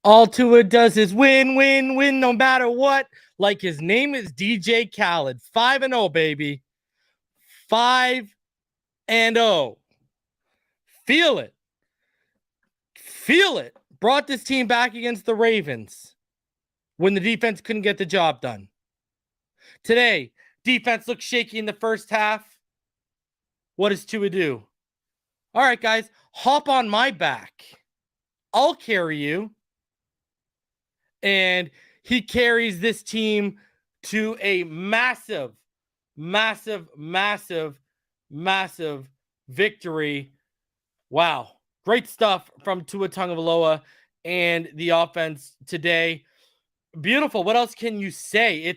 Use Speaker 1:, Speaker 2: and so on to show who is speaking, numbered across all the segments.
Speaker 1: All Tua does is win, win, win, no matter what. Like his name is DJ Khaled. 5-0, baby. 5-0. Feel it. Feel it. Brought this team back against the Ravens when the defense couldn't get the job done. Today, defense looks shaky in the first half. What does Tua do? All right, guys, hop on my back. I'll carry you. And he carries this team to a massive, massive, massive, massive victory. Wow. Great stuff from Tua Tagovailoa and the offense today. Beautiful. What else can you say?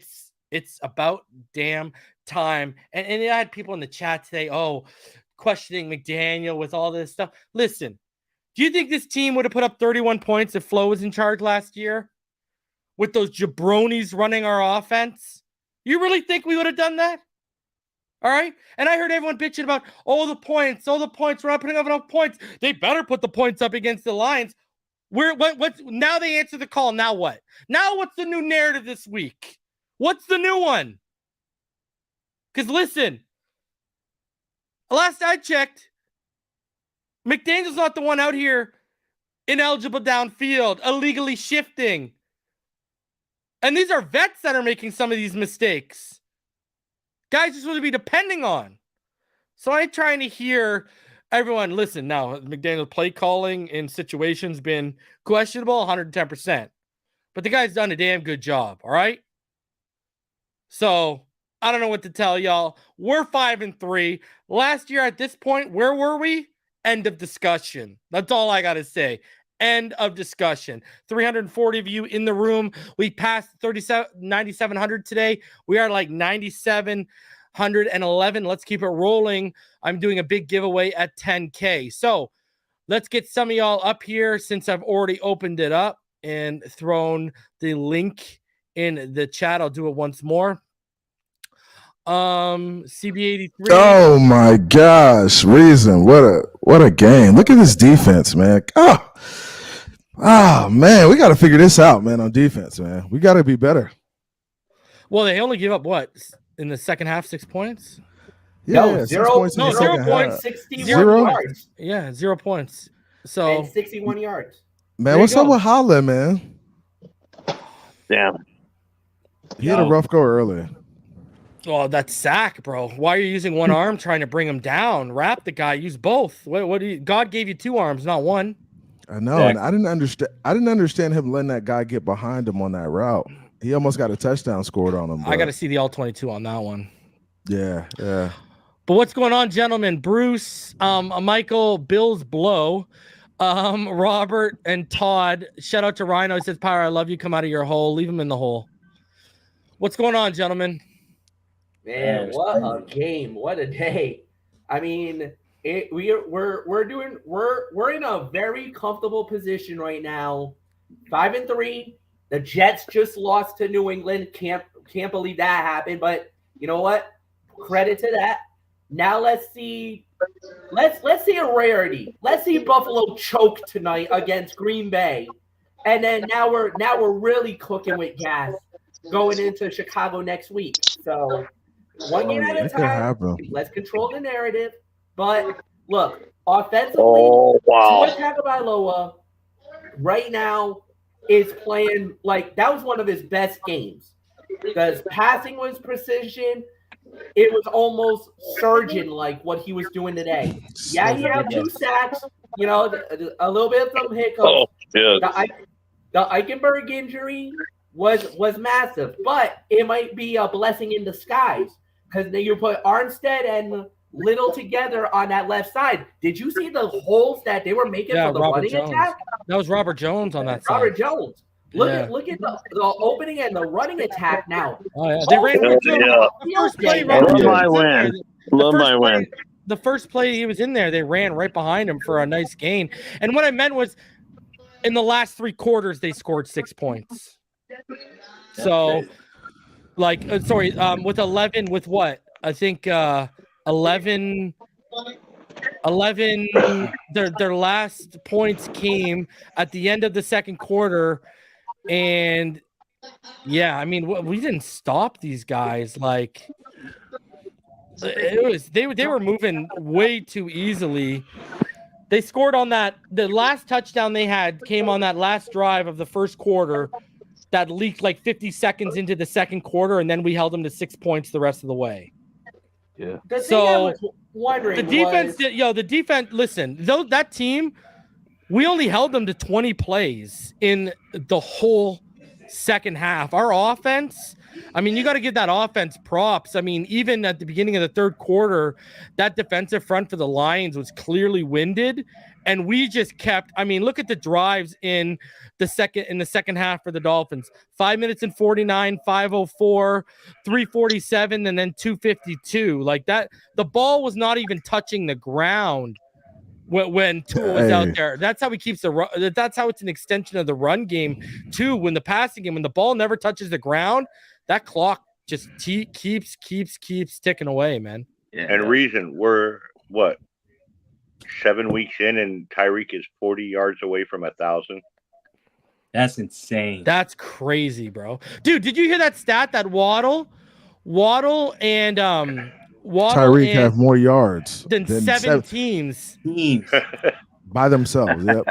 Speaker 1: It's about damn time. And I had people in the chat today, questioning McDaniel with all this stuff. Listen, do you think this team would have put up 31 points if Flo was in charge last year? With those jabronis running our offense? You really think we would have done that? All right. And I heard everyone bitching about, the points. We're not putting up enough points. They better put the points up against the Lions. What's now they answer the call. Now what? Now what's the new narrative this week? What's the new one? Because listen, last I checked, McDaniel's not the one out here ineligible downfield, illegally shifting. And these are vets that are making some of these mistakes. Guys just want to be depending on. So I'm trying to hear everyone listen. Now, McDaniel's play calling in situations been questionable 110%. But the guy's done a damn good job, all right? So I don't know what to tell y'all. We're 5-3. Last year at this point, where were we? End of discussion. That's all I got to say. End of discussion. 340 of you in the room. We passed 9,700 today. We are like 9,711. Let's keep it rolling. I'm doing a big giveaway at 10K. So let's get some of y'all up here since I've already opened it up and thrown the link in the chat. I'll do it once more. CB83.
Speaker 2: Oh my gosh, Reason. What a game. Look at this defense, man. Oh man, we got to figure this out, man, on defense, man. We got to be better.
Speaker 1: Well, they only give up what in the second half? 6 points?
Speaker 3: Yeah,
Speaker 1: 0 points.
Speaker 3: 61
Speaker 1: yards. Yeah, 0 points. So
Speaker 3: and 61 yards.
Speaker 2: Man, what's up with Holland, man?
Speaker 4: Damn.
Speaker 2: He had a rough go early.
Speaker 1: Oh, that's sack, bro. Why are you using one arm trying to bring him down? Wrap the guy. Use both. What do you? God gave you 2 arms, not one.
Speaker 2: I know, and I didn't understand him letting that guy get behind him on that route. He almost got a touchdown scored on him.
Speaker 1: I got to see the all 22 on that one.
Speaker 2: Yeah.
Speaker 1: But what's going on, gentlemen? Bruce, Michael, Bill's Blow, Robert, and Todd. Shout out to Rhino. He says, "Power, I love you. Come out of your hole. Leave him in the hole." What's going on, gentlemen?
Speaker 3: Man, what a game! What a day! I mean, we're in a very comfortable position right now. 5-3. The Jets just lost to New England. Can't believe that happened. But you know what? Credit to that. Now let's see a rarity. Let's see Buffalo choke tonight against Green Bay, and then now we're really cooking with gas going into Chicago next week. So one game at a time. Let's control the narrative. But look, offensively, Tua Tagovailoa right now is playing like that was one of his best games. Because passing was precision. It was almost surgeon-like what he was doing today. Yeah, he had 2 sacks. You know, a little bit of some hiccups.
Speaker 4: Oh, yeah.
Speaker 3: The Eichenberg injury was massive, but it might be a blessing in disguise because then you put Armstead and Little together on that left side. Did you see the holes that they were making for the running attack?
Speaker 1: That was Robert Jones on that side.
Speaker 3: Robert Jones. Look at the opening and the running attack now.
Speaker 1: Oh yeah, they ran first play. The first play he was in there, they ran right behind him for a nice gain. And what I meant was, in the last 3 quarters, they scored 6 points. So, with 11, with what? I think 11. Their last points came at the end of the second quarter. And yeah, I mean, we didn't stop these guys. Like it was, they were moving way too easily. They scored on that. The last touchdown they had came on that last drive of the first quarter that leaked like 50 seconds into the second quarter, and then we held them to 6 points the rest of the way.
Speaker 3: Yeah.
Speaker 1: So the defense. Listen, though that team. We only held them to 20 plays in the whole second half. Our offense, I mean, you got to give that offense props. I mean, even at the beginning of the third quarter, that defensive front for the Lions was clearly winded. And we just kept, I mean, look at the drives in the second half for the Dolphins. 5 minutes and 49, 5:04, 3:47, and then 2:52. Like that, the ball was not even touching the ground when Tua was out there. That's how he keeps that's how it's an extension of the run game too. When the passing game, when the ball never touches the ground, that clock just keeps ticking away, man.
Speaker 4: Yeah. And reason we're 7 weeks in, and Tyreek is 40 yards away from 1,000.
Speaker 5: That's insane.
Speaker 1: That's crazy, bro. Dude, did you hear that stat that Waddle Waddle and
Speaker 2: Tyreek have more yards
Speaker 1: than 7 teams
Speaker 2: by themselves. Yep.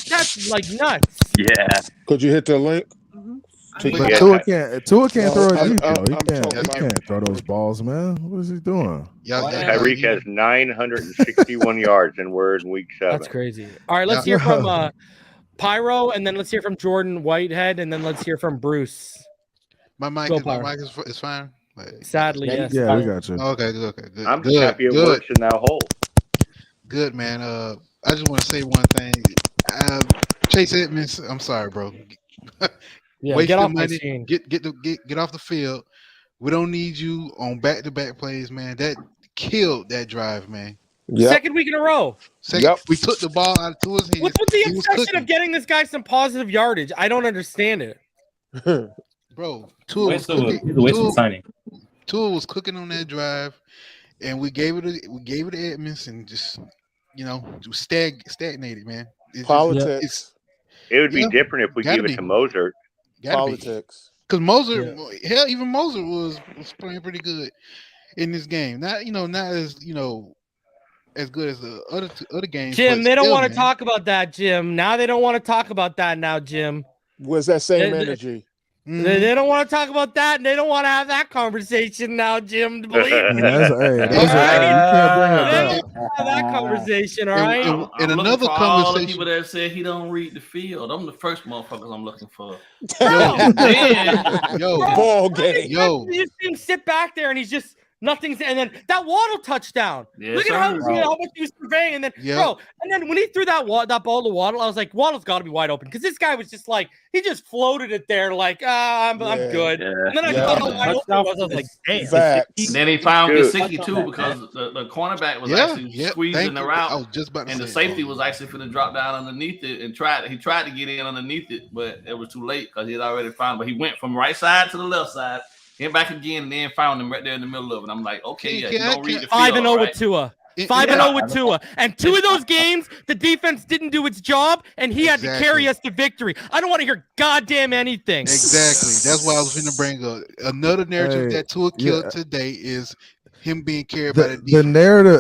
Speaker 1: That's like nuts.
Speaker 5: Yeah.
Speaker 6: Could you hit the link?
Speaker 2: But Tua can't throw it deep, though. He can't throw those balls, man. What is he doing?
Speaker 4: Tyreek has 961 yards, and we're in week 7.
Speaker 1: That's crazy. All right, let's hear from Pyro, and then let's hear from Jordan Whitehead, and then let's hear from Bruce.
Speaker 7: My mic is fine.
Speaker 1: Sadly, yes.
Speaker 2: Yeah, we got you.
Speaker 7: Okay, good.
Speaker 4: I'm happy it works in that hole.
Speaker 7: Good, man. I just want to say one thing. Chase Edmonds, I'm sorry, bro.
Speaker 1: Yeah,
Speaker 7: waste
Speaker 1: get
Speaker 7: the
Speaker 1: off
Speaker 7: money.
Speaker 1: the
Speaker 7: Get off the field. We don't need you on back-to-back plays, man. That killed that drive, man.
Speaker 6: Yep.
Speaker 1: Second week in a row.
Speaker 7: We took the ball out of Tua's hands.
Speaker 1: What's with the obsession of getting this guy some positive yardage? I don't understand it.
Speaker 7: Bro, Tua was cooking on that drive, and we gave it to Edmonds and just stagnated, man.
Speaker 6: Politics.
Speaker 4: It would be different if we give it to Mozart.
Speaker 6: Politics.
Speaker 7: Because Mozart, hell, even Mozart was playing pretty good in this game. Not as as good as the other games.
Speaker 1: Jim, they don't want to talk about that, Jim. Now they don't want to talk about that now, Jim.
Speaker 6: Where's that same energy?
Speaker 1: They don't want to talk about that, and they don't want to have that conversation now, Jim. Believe me.
Speaker 2: You can't bring it up.
Speaker 1: Have that conversation, all right?
Speaker 7: And another
Speaker 8: all
Speaker 7: conversation.
Speaker 8: the people that said he don't read the field. I'm the first motherfuckers I'm looking for.
Speaker 6: Ball game.
Speaker 1: You just see him sit back there, and he's just nothing's. And then that Waddle touchdown.
Speaker 8: Yes,
Speaker 1: look at how much he was surveying, and then and then when he threw that ball to Waddle, I was like, Waddle's got to be wide open because this guy was just like he just floated it there, like I'm good.
Speaker 5: Yeah.
Speaker 1: And then I saw how wide open it was. I was like, damn.
Speaker 8: And then he found Gesicki too because the cornerback was actually squeezing the route.
Speaker 7: I was just about to
Speaker 8: and
Speaker 7: say
Speaker 8: the safety was actually going to drop down underneath it and tried to get in underneath it, but it was too late because he had already found. But he went from right side to the left side. Came back again and then found him right there in the middle of it. I'm like, okay, you don't read the field.
Speaker 1: 5-0 with Tua. 5-0 with Tua. And 2 of those games, the defense didn't do its job, and he had to carry us to victory. I don't want to hear goddamn anything.
Speaker 7: Exactly. That's why I was going to bring up another narrative that Tua killed today is him being carried by the defense.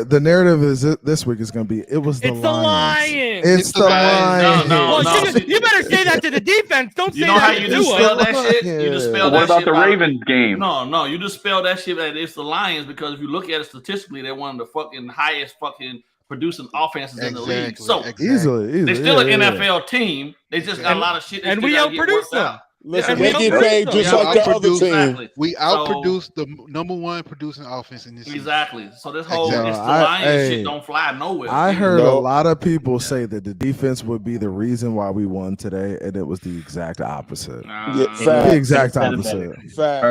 Speaker 2: The narrative is this week is going to be the Lions. It's the Lions.
Speaker 1: No, you better say that to the defense. Don't say that. You know how
Speaker 8: you just spell that shit? You just spell that shit.
Speaker 5: What about the Ravens game?
Speaker 8: No, you just spell that shit that it's the Lions because if you look at it statistically, they're one of the fucking highest fucking producing offenses in the league. So
Speaker 2: easily.
Speaker 8: They're still an NFL team. They just got a lot of shit.
Speaker 1: And we outproduced them.
Speaker 6: Listen, they get paid just like the other team.
Speaker 8: Exactly.
Speaker 7: We outproduced the number one producing offense in this season.
Speaker 8: Exactly. So this whole it's the Lions shit don't fly nowhere.
Speaker 2: I heard a lot of people say that the defense would be the reason why we won today, and it was the exact opposite. The exact opposite.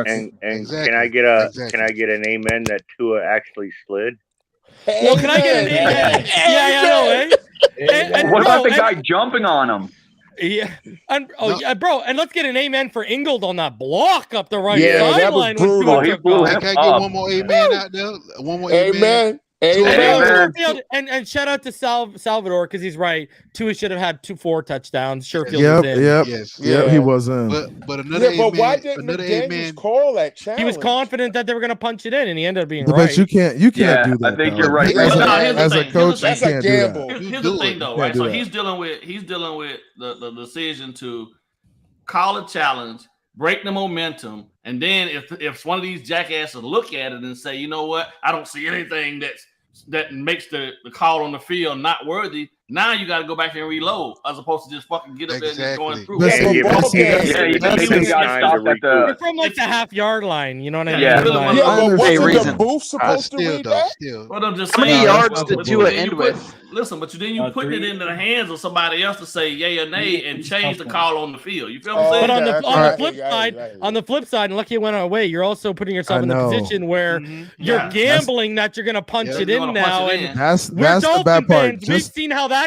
Speaker 4: And can I get an amen that Tua actually slid?
Speaker 1: Well, can I get an amen?
Speaker 5: What about the guy jumping on him?
Speaker 1: Yeah, bro, and let's get an amen for Ingold on that block up the right sideline.
Speaker 5: That was brutal. He blew him
Speaker 7: Can I get one more amen out there? One more amen.
Speaker 1: And shout out to Salvador because he's right. Tua should have had 4 touchdowns. Sherfield was in.
Speaker 2: He was in.
Speaker 7: But another amen.
Speaker 6: But why didn't McDaniel call that challenge?
Speaker 1: He was confident that they were going to punch it in, and he ended up being right.
Speaker 2: But you can't do that.
Speaker 5: I think you're right.
Speaker 2: As a coach, you can't do that.
Speaker 8: Here's the thing, though, right? So he's dealing with the decision to call a challenge, break the momentum, and then if one of these jackasses look at it and say, you know what, I don't see anything that makes the call on the field not worthy. Now you got to go back and reload as opposed to just fucking get up there and just going through.
Speaker 5: You're
Speaker 1: from like the half-yard line. You know what I mean?
Speaker 5: Yeah,
Speaker 6: but wasn't the booth supposed to read that?
Speaker 8: Well, I'm just
Speaker 9: How
Speaker 8: saying,
Speaker 9: many yards did Tua end with?
Speaker 8: Listen, but then you put it into the hands of somebody else to say yay or nay and change the call on the field. You feel what I'm saying?
Speaker 1: But on the flip side, and lucky it went our way, you're also putting yourself in the position where you're gambling that you're going to punch it in now. And
Speaker 2: that's the bad part.
Speaker 1: We've seen how that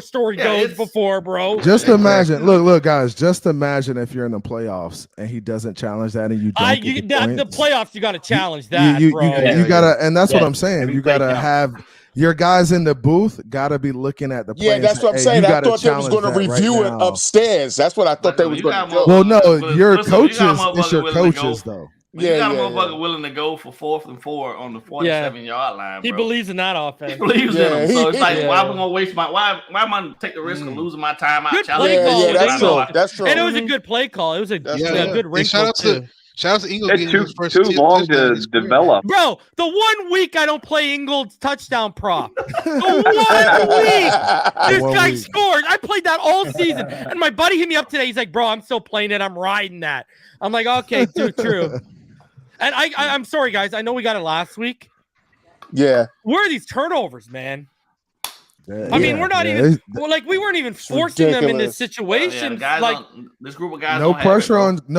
Speaker 1: story goes before, bro.
Speaker 2: Just imagine, look, guys. Just imagine if you're in the playoffs and he doesn't challenge that, and you don't get the
Speaker 1: playoffs. You got to challenge that, bro.
Speaker 2: You gotta, and that's what I'm saying. You gotta have your guys in the booth. Gotta be looking at the play.
Speaker 6: Yeah, that's what I'm saying. I thought they was going to review it upstairs. That's what I thought they was going to do.
Speaker 2: Well, no, your coaches. It's your coaches, though.
Speaker 8: You got a motherfucker willing to go for 4th and 4 on the 47-yard line.
Speaker 1: He believes in that offense.
Speaker 8: He believes in them. So it's like, why am I gonna waste why am I gonna take the risk of losing my time out?
Speaker 1: Good play call.
Speaker 6: That's true.
Speaker 1: And it was a good play call. It was a good wrinkle too.
Speaker 7: Shout out to Ingle.
Speaker 5: It's too long to develop.
Speaker 1: Bro, the 1 week I don't play Ingle's touchdown prop. The 1 week this guy scored. I played that all season. And my buddy hit me up today. He's like, bro, I'm still playing it. I'm riding that. I'm like, okay, dude, true. And I'm sorry, guys. I know we got it last week.
Speaker 6: Yeah.
Speaker 1: Where are these turnovers, man? I mean, we're not even we weren't even forcing them in this situation.
Speaker 8: This group of guys.
Speaker 2: No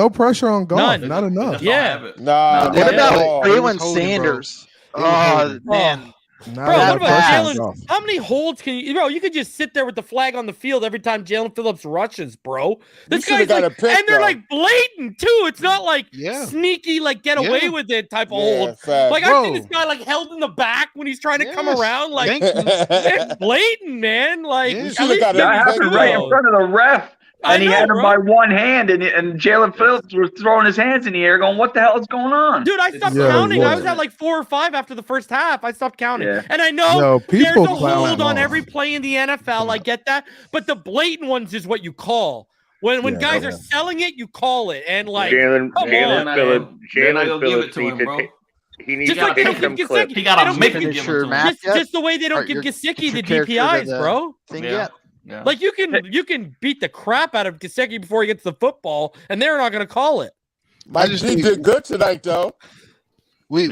Speaker 2: pressure on Goff. Not enough.
Speaker 1: Yeah.
Speaker 6: Nah.
Speaker 9: What about Jalen Sanders? Oh man.
Speaker 1: Bro, what about Jalen? How many holds can you, bro? You could just sit there with the flag on the field every time Jalen Phillips rushes, bro. This guy's like, and they're like blatant too. It's not like sneaky, like get away with it type of hold. Like I see this guy like held in the back when he's trying to come around. Like it's blatant, man. Like
Speaker 5: that happened right in front of the ref. And he had him by one hand, and Jalen Phillips was throwing his hands in the air going, what the hell is going on?
Speaker 1: Dude, I stopped counting. I was at like 4 or 5 after the first half. I stopped counting. And I know there's a hold on every play in the NFL. I get that. But the blatant ones is what you call. When guys are selling it, you call it. And like,
Speaker 4: Jalen Phillips needs to he needs to take some clips.
Speaker 8: He got to make it
Speaker 1: just the way they don't give Gesicki the DPIs, bro.
Speaker 8: Yeah.
Speaker 1: Like you can beat the crap out of Gesicki before he gets the football, and they're not going to call it.
Speaker 6: Mike G did good tonight, though.
Speaker 1: Here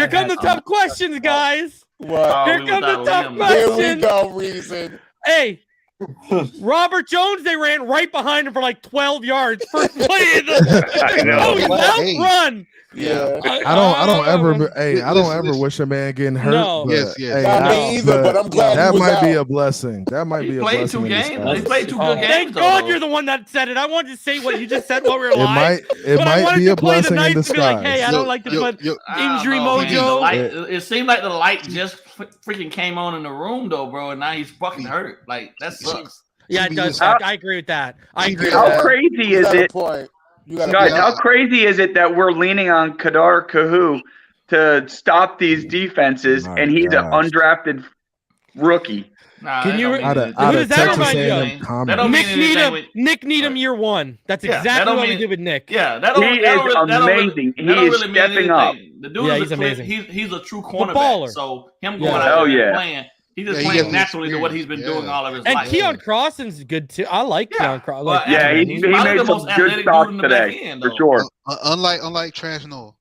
Speaker 1: come the tough questions, guys. Here come the tough questions.
Speaker 6: Here we go, Reason.
Speaker 1: Hey, Robert Jones, they ran right behind him for like 12 yards. First play of the run.
Speaker 6: Yeah,
Speaker 2: I don't ever wish a man getting hurt.
Speaker 1: No.
Speaker 6: But I'm glad
Speaker 2: that might be a blessing. That might be a blessing.
Speaker 8: They played 2 good games.
Speaker 1: Thank God you're the one that said it. I wanted to say what you just said while we were live.
Speaker 2: It might be a blessing in disguise.
Speaker 1: To be like, hey, I don't like to put injury mojo.
Speaker 8: It seemed like the light just freaking came on in the room, though, bro, and now he's fucking hurt. Like that sucks.
Speaker 1: Yeah, it does. I agree with that.
Speaker 5: How crazy is it? Guys, how crazy is it that we're leaning on Kadar Kahu to stop these defenses, and he's an undrafted rookie?
Speaker 1: Can you? Who does that remind you of? Nick Needham, year 1. That's exactly what we did with Nick.
Speaker 8: Yeah,
Speaker 5: he is amazing. He is stepping up.
Speaker 8: The dude is amazing. He's a true cornerback. So him going out there playing. He's just playing naturally to what he's been doing all of his life.
Speaker 1: And Keon Crosson's good too. I like Keon Crosson.
Speaker 5: He made some good stops today, for sure.
Speaker 7: Unlike Trash Noah.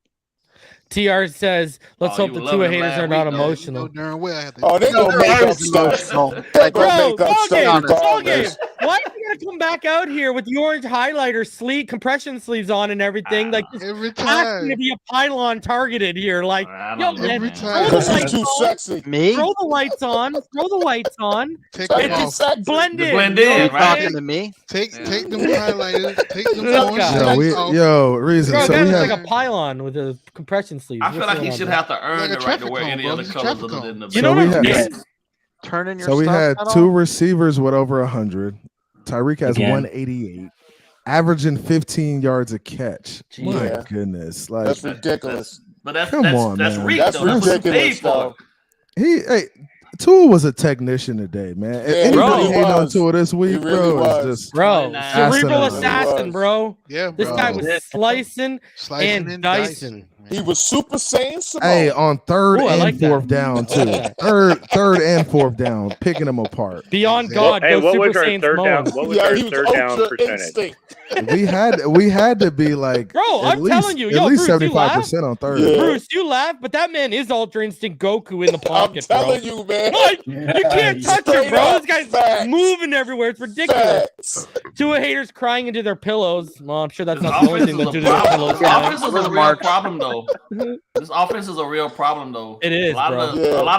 Speaker 1: TR says, let's hope the Tua haters are not emotional.
Speaker 6: They're gonna make up stuff. They're gonna make up stuff.
Speaker 1: Why are you gonna come back out here with the orange highlighter compression sleeves on and everything? Like
Speaker 7: every time
Speaker 1: asking to be a pylon targeted here. Like
Speaker 7: every time.
Speaker 6: Because he's too sexy.
Speaker 9: Me?
Speaker 1: Throw the lights on. Throw the lights on. Blend in.
Speaker 8: Blend in.
Speaker 9: Talking to me.
Speaker 7: Take them highlighters. Take them off.
Speaker 2: Reason.
Speaker 1: So we have like a pylon with a compression sleeves.
Speaker 8: I feel like he should have to earn the right to wear any other colors other than the.
Speaker 1: You know what I'm saying?
Speaker 9: Turning your.
Speaker 2: So we had 2 receivers with over 100. Tyreek has 188, averaging 15 yards a catch. My goodness, like
Speaker 6: that's ridiculous.
Speaker 8: But that's
Speaker 2: man.
Speaker 8: That's
Speaker 6: ridiculous, though.
Speaker 2: Tua was a technician today, man. Anybody hating on Tua this week,
Speaker 1: cerebral assassin, bro.
Speaker 7: Yeah, bro.
Speaker 1: This guy was slicing and dicing.
Speaker 6: He was Super Saiyan Simone.
Speaker 2: Hey, on 3rd and 4th down too. Third and 4th down, picking them apart.
Speaker 1: Beyond God.
Speaker 4: Hey, what was our third down? What was our third down percentage?
Speaker 2: We had to be like,
Speaker 1: bro. I'm telling you,
Speaker 2: at least 75% on 3rd.
Speaker 6: Yeah.
Speaker 1: Bruce, you laugh, but that man is Ultra Instinct Goku in the pocket.
Speaker 6: I'm telling you, man.
Speaker 1: Like, you can't touch him, bro. This guy's moving everywhere. It's ridiculous. Tua haters crying into their pillows. Well, I'm sure that's not the only thing that do their pillows.
Speaker 8: This offense is a real problem, though. This offense is a real problem, though.
Speaker 1: It is,
Speaker 8: a lot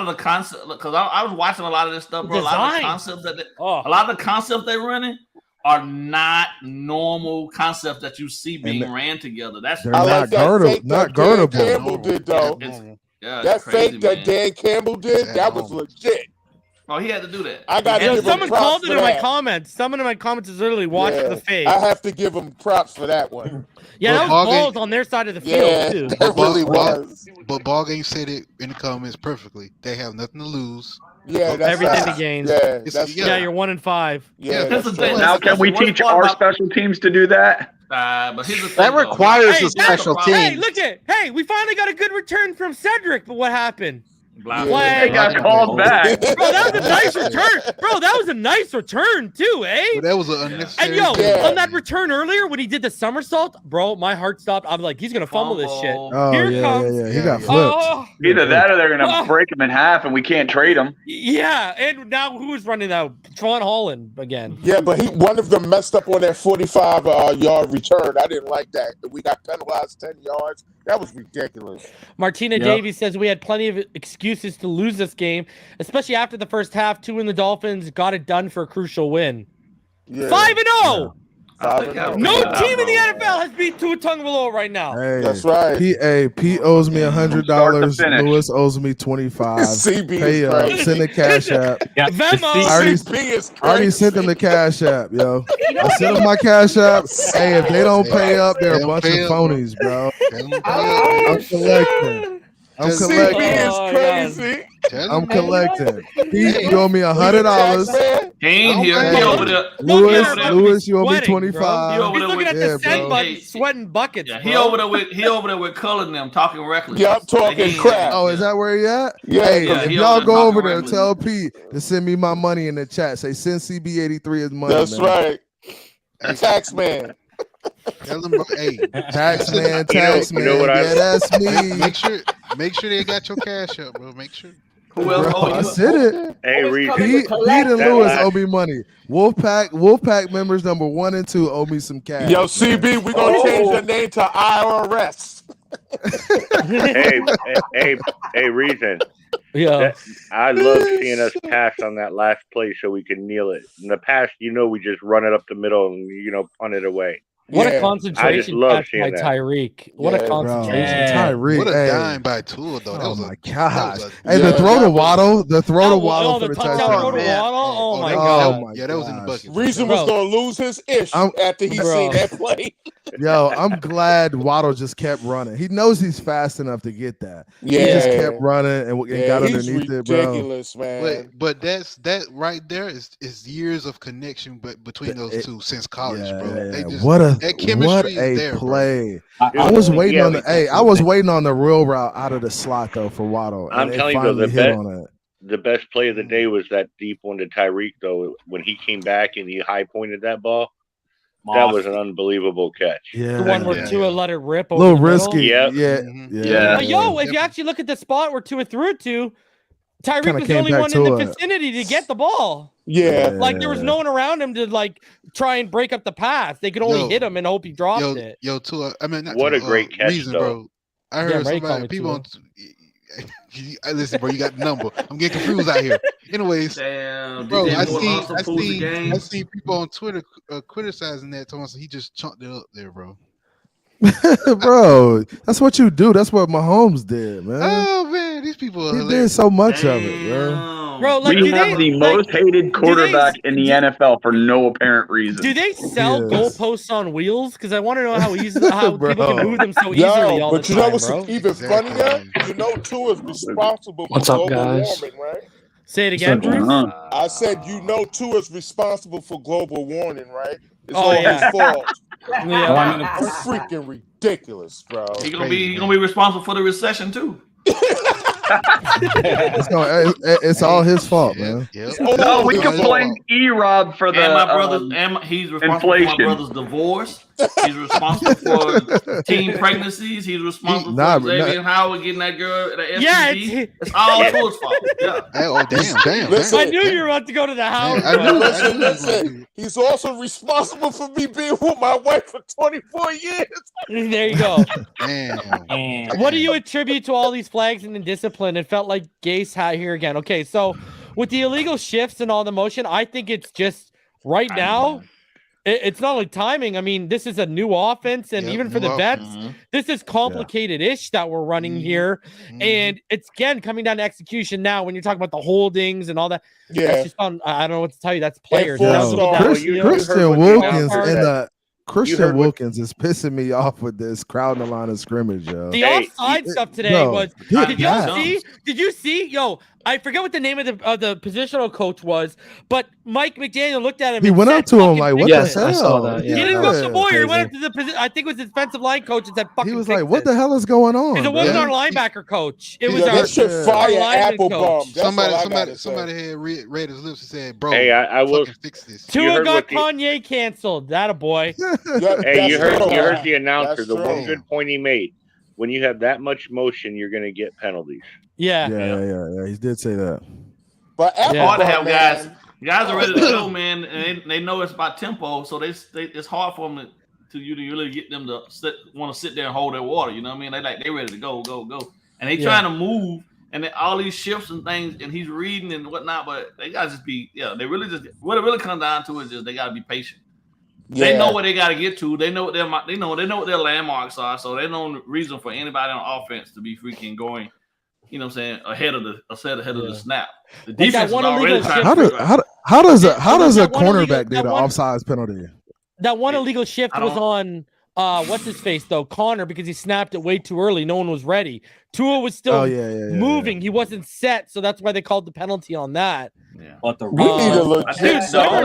Speaker 8: of the concept, because I was watching a lot of this stuff, bro. A lot of the concepts a lot of the concepts they're running are not normal concepts that you see being ran together. That's
Speaker 2: not guardable.
Speaker 6: Campbell did though.
Speaker 8: That
Speaker 6: fake that Dan Campbell did, that was legit.
Speaker 8: Oh, he had to do that.
Speaker 6: I got to give him
Speaker 1: someone
Speaker 6: props
Speaker 1: called it
Speaker 6: for
Speaker 1: in my
Speaker 6: that.
Speaker 1: comments. Someone in my comments is literally watch for the face.
Speaker 6: I have to give him props for that one.
Speaker 1: Yeah, that was balls on their side of the field too.
Speaker 6: That really was.
Speaker 7: But Ballgame said it in the comments perfectly. They have nothing to lose.
Speaker 6: Yeah, that's
Speaker 1: everything
Speaker 6: right.
Speaker 1: to gain.
Speaker 6: Yeah, that's
Speaker 1: you're 1-5.
Speaker 6: Yeah,
Speaker 8: that's the thing.
Speaker 5: Now, can we teach our special teams to do that?
Speaker 8: But here's the thing,
Speaker 9: That requires a special team.
Speaker 1: Hey, look at we finally got a good return from Cedric, but what happened?
Speaker 5: They got called back.
Speaker 1: Bro, that was a nice return. Bro, that was a nice return too, eh?
Speaker 7: But that was an unnecessary.
Speaker 1: And on that return earlier when he did the somersault, bro, my heart stopped. I'm like, he's gonna fumble this shit.
Speaker 2: Oh,
Speaker 1: Here
Speaker 2: yeah,
Speaker 1: comes.
Speaker 2: yeah. He got flipped.
Speaker 5: Either that or they're gonna break him in half, and we can't trade him.
Speaker 1: Yeah, and now who's running that? Tron Holland again.
Speaker 6: Yeah, but one of them messed up on that 45-yard return. I didn't like that. We got penalized 10 yards. That was ridiculous.
Speaker 1: Martina Davies says we had plenty of excuses to lose this game, especially after the first half. Two and the Dolphins got it done for a crucial win. 5-0. No team in the NFL has beat Tua Tagovailoa right now.
Speaker 2: Hey,
Speaker 6: that's right.
Speaker 2: Pete owes me $100. Lewis owes me $25.
Speaker 6: CB
Speaker 2: Pay up. Send the cash app.
Speaker 1: Venmo.
Speaker 2: I already sent them the cash app, yo. I sent them my cash app. Hey, if they don't pay up, they're a bunch of phonies, bro. I'm collecting.
Speaker 6: CB is crazy.
Speaker 2: I'm collecting. Pete, you owe me $100.
Speaker 8: He ain't here. He over there.
Speaker 2: Lewis, you owe me 25.
Speaker 8: He's
Speaker 1: looking at the send button, sweating buckets.
Speaker 8: Yeah, he over there with Cullen them talking reckless.
Speaker 6: Yeah, I'm talking crap.
Speaker 2: Oh, is that where he at?
Speaker 6: Yeah.
Speaker 2: Hey,
Speaker 6: Yeah,
Speaker 2: if
Speaker 8: he
Speaker 2: y'all
Speaker 8: over
Speaker 2: go
Speaker 8: there
Speaker 2: over
Speaker 8: talking
Speaker 2: there,
Speaker 8: reckless.
Speaker 2: tell Pete to send me my money in the chat. Say send CB83 his money.
Speaker 6: That's
Speaker 2: man.
Speaker 6: right. Tax man.
Speaker 7: Tell them, hey,
Speaker 2: Tax man,
Speaker 4: You know what
Speaker 2: yeah, that's me.
Speaker 7: make sure they got your cash up, bro. Make sure.
Speaker 8: Who else?
Speaker 2: Bro, I said it.
Speaker 4: Hey, Reed.
Speaker 2: Pete and Lewis owe me money. Wolfpack members number 1 and 2 owe me some cash.
Speaker 6: Yo, CB, we gonna change the name to IRS.
Speaker 4: hey, Reason.
Speaker 1: Yeah.
Speaker 4: I love seeing us pass on that last play so we can kneel it. In the past, we just run it up the middle and punt it away.
Speaker 1: What a
Speaker 4: I just
Speaker 1: concentration
Speaker 4: love
Speaker 1: catch
Speaker 4: seeing
Speaker 1: by
Speaker 4: that.
Speaker 1: Tyreek. What a concentration.
Speaker 2: Tyreek.
Speaker 7: What a
Speaker 2: hey.
Speaker 7: dime by Tua, though. That
Speaker 2: Oh
Speaker 7: was
Speaker 2: my gosh!
Speaker 7: a-
Speaker 2: Hey, the throw to Waddle,
Speaker 1: The
Speaker 2: for the
Speaker 1: touchdown
Speaker 2: touchdown.
Speaker 1: throw to Waddle. Oh my
Speaker 2: Oh
Speaker 1: god.
Speaker 2: my
Speaker 7: yeah, that was in the
Speaker 2: gosh.
Speaker 7: bucket.
Speaker 6: Reason was gonna lose his ish after he seen that play.
Speaker 2: Yo, I'm glad Waddle just kept running. He knows he's fast enough to get that.
Speaker 6: Yeah.
Speaker 2: He just kept running and got
Speaker 6: he's
Speaker 2: underneath it, bro.
Speaker 6: ridiculous, man.
Speaker 7: But that right there is years of connection, between those two since college, bro. They just, that chemistry is there,
Speaker 2: play.
Speaker 7: Bro.
Speaker 2: I was waiting on I was waiting on the real route out of the slot though for Waddle.
Speaker 4: I'm telling you,
Speaker 2: though,
Speaker 4: the best play of the day was that deep one to Tyreek, though, when he came back and he high pointed that ball. That was an unbelievable catch.
Speaker 2: Yeah,
Speaker 1: the one where Tua let it rip.
Speaker 2: A little
Speaker 1: over the
Speaker 2: risky.
Speaker 1: middle.
Speaker 2: Yeah.
Speaker 1: But yo, if you actually look at the spot where Tua threw it to, Tyreek
Speaker 2: Kinda
Speaker 1: was the
Speaker 2: came
Speaker 1: only
Speaker 2: back
Speaker 1: one in the
Speaker 2: to it.
Speaker 1: vicinity to get the ball.
Speaker 6: Yeah.
Speaker 1: Like there was no one around him to try and break up the pass. They could only hit him and hope he dropped it.
Speaker 7: Yo, Tua. I mean, not
Speaker 4: What
Speaker 7: Tua,
Speaker 4: a great catch,
Speaker 7: Reason,
Speaker 4: though.
Speaker 7: bro. I heard
Speaker 1: Ray called
Speaker 7: somebody
Speaker 1: me
Speaker 7: people
Speaker 1: Tua.
Speaker 7: on. Listen, bro, you got the number. I'm getting confused out here. Anyways,
Speaker 8: Damn,
Speaker 7: bro,
Speaker 8: DJ
Speaker 7: I
Speaker 8: Moore also pulls the game.
Speaker 7: see people on Twitter criticizing that. Thomas, he just chunked it up there, bro.
Speaker 2: Bro, that's what you do. That's what Mahomes did, man.
Speaker 7: Oh man, these people are
Speaker 2: He
Speaker 7: hilarious.
Speaker 2: did so much of it, bro.
Speaker 1: Bro, like,
Speaker 5: we
Speaker 1: do
Speaker 5: have
Speaker 1: they,
Speaker 5: the most hated quarterback in the NFL for no apparent reason.
Speaker 1: Do they sell
Speaker 2: Yes.
Speaker 1: goalposts on wheels? Because I want to know how people
Speaker 2: Bro.
Speaker 1: can move them so easily all
Speaker 6: but
Speaker 1: the
Speaker 6: you know
Speaker 1: time,
Speaker 6: what's
Speaker 1: bro.
Speaker 6: even funnier? You know, Tua is responsible
Speaker 10: What's
Speaker 6: for
Speaker 10: up,
Speaker 6: global
Speaker 10: guys?
Speaker 6: warming, right?
Speaker 1: Say it again, Bruce.
Speaker 6: I said, Tua is responsible for global warming, right? It's
Speaker 1: Oh,
Speaker 6: all
Speaker 1: yeah.
Speaker 6: his fault.
Speaker 1: Yeah.
Speaker 6: It's freaking ridiculous, bro.
Speaker 8: He gonna be responsible for the recession too.
Speaker 2: It's all his fault, man.
Speaker 5: No, we can blame E-Rob for the
Speaker 8: And my brother, and he's responsible
Speaker 5: inflation.
Speaker 8: for my brother's divorce. He's responsible for teen pregnancies. He's responsible for Xavier Howard getting that girl that STD.
Speaker 1: Yeah,
Speaker 8: it's all Tua's fault. Yeah.
Speaker 7: Oh damn!
Speaker 6: Listen,
Speaker 1: I knew you were about to go to the house.
Speaker 6: Listen. He's also responsible for me being with my wife for 24 years.
Speaker 1: There you go.
Speaker 7: Damn.
Speaker 1: What do you attribute to all these flags and indiscipline? It felt like Gase had here again. Okay, so with the illegal shifts and all the motion, I think it's just right now, it's not only timing. I mean, this is a new offense, and even for the vets, this is complicated-ish that we're running here. And it's again coming down to execution now. When you're talking about the holdings and all that, that's just on. I don't know what to tell you. That's players.
Speaker 2: Christian Wilkins is pissing me off with this crowd in the line of scrimmage, yo.
Speaker 1: The offside stuff today was. Did you see? Yo, I forget what the name of the positional coach was, but Mike McDaniel looked at him.
Speaker 2: He went up to him like, "What the hell?"
Speaker 10: I saw that.
Speaker 1: He didn't go to the boy. He went up to the I think it was the defensive line coach and said, "Fucking."
Speaker 2: He was like, "What the hell is going on?"
Speaker 1: Because it wasn't our linebacker coach. It was our
Speaker 6: fire
Speaker 1: lineman
Speaker 6: coach.
Speaker 7: Somebody had read his lips and said, "Bro,
Speaker 4: hey, I will
Speaker 7: fix this."
Speaker 1: Tua got Kanye canceled. That a boy.
Speaker 4: Hey, you heard the announcer. The one good point he made: when you have that much motion, you're going to get penalties.
Speaker 1: Yeah.
Speaker 2: He did say that.
Speaker 6: But
Speaker 8: hard to have guys are ready to go, man, and they know it's about tempo, so it's hard for them to really get them to want to sit there and hold their water. You know what I mean? They ready to go, and they trying to move, and all these shifts and things, and he's reading and whatnot. But they gotta just be, they really just what it really comes down to is just they gotta be patient. They know where they got to get to. They know what their landmarks are, so there's no reason for anybody on offense to be freaking going. You know what I'm saying? Ahead of the snap. The defense is already trying to
Speaker 2: how does a cornerback get an offsides penalty?
Speaker 1: That one illegal shift was on what's his face though, Connor, because he snapped it way too early. No one was ready. Tua was still moving. He wasn't set, so that's why they called the penalty on that.
Speaker 10: Yeah. But the
Speaker 8: only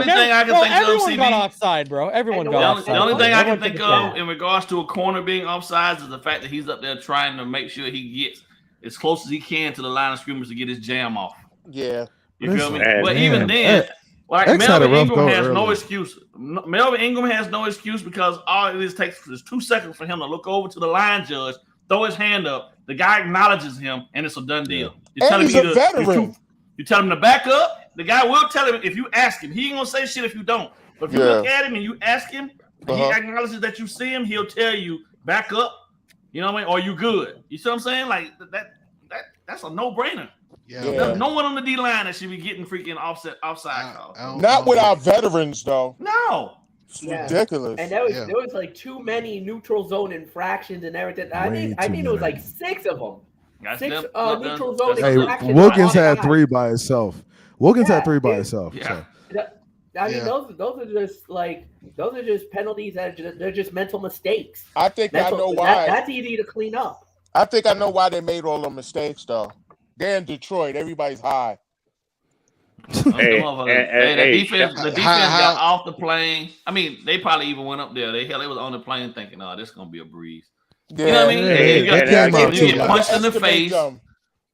Speaker 8: thing I can think of,
Speaker 1: everyone got offside, bro. Everyone got offside.
Speaker 8: The only thing I can think of in regards to a corner being offsides is the fact that he's up there trying to make sure he gets as close as he can to the line of scrimmage to get his jam off.
Speaker 6: Yeah.
Speaker 8: You feel me? But even then, Melvin Ingram has no excuse. Melvin Ingram has no excuse because all it takes is 2 seconds for him to look over to the line judge, throw his hand up. The guy acknowledges him, and it's a done deal.
Speaker 6: You tell
Speaker 8: him to back up. The guy will tell him if you ask him. He ain't gonna say shit if you don't. But if you look at him and you ask him, and he acknowledges that you see him, he'll tell you back up. You know what I mean? Or you good? You see what I'm saying? Like that's a no-brainer. Yeah. There's no one on the D line that should be getting freaking offside calls.
Speaker 6: Not with our veterans, though.
Speaker 8: No.
Speaker 6: It's ridiculous.
Speaker 3: And there was like too many neutral zone infractions and everything. I think it was like 6 of them. Six neutral zone infractions.
Speaker 2: Wilkins had 3 by himself. Yeah.
Speaker 3: I mean, those are just penalties they're just mental mistakes.
Speaker 6: I think I know why.
Speaker 3: That's easy to clean up.
Speaker 6: I think I know why they made all the mistakes, though. They're in Detroit. Everybody's high.
Speaker 8: The defense got off the plane. I mean, they probably even went up there. They was on the plane thinking, "Oh, this is gonna be a breeze."
Speaker 6: Yeah,
Speaker 8: you know what I mean? You get punched in the face.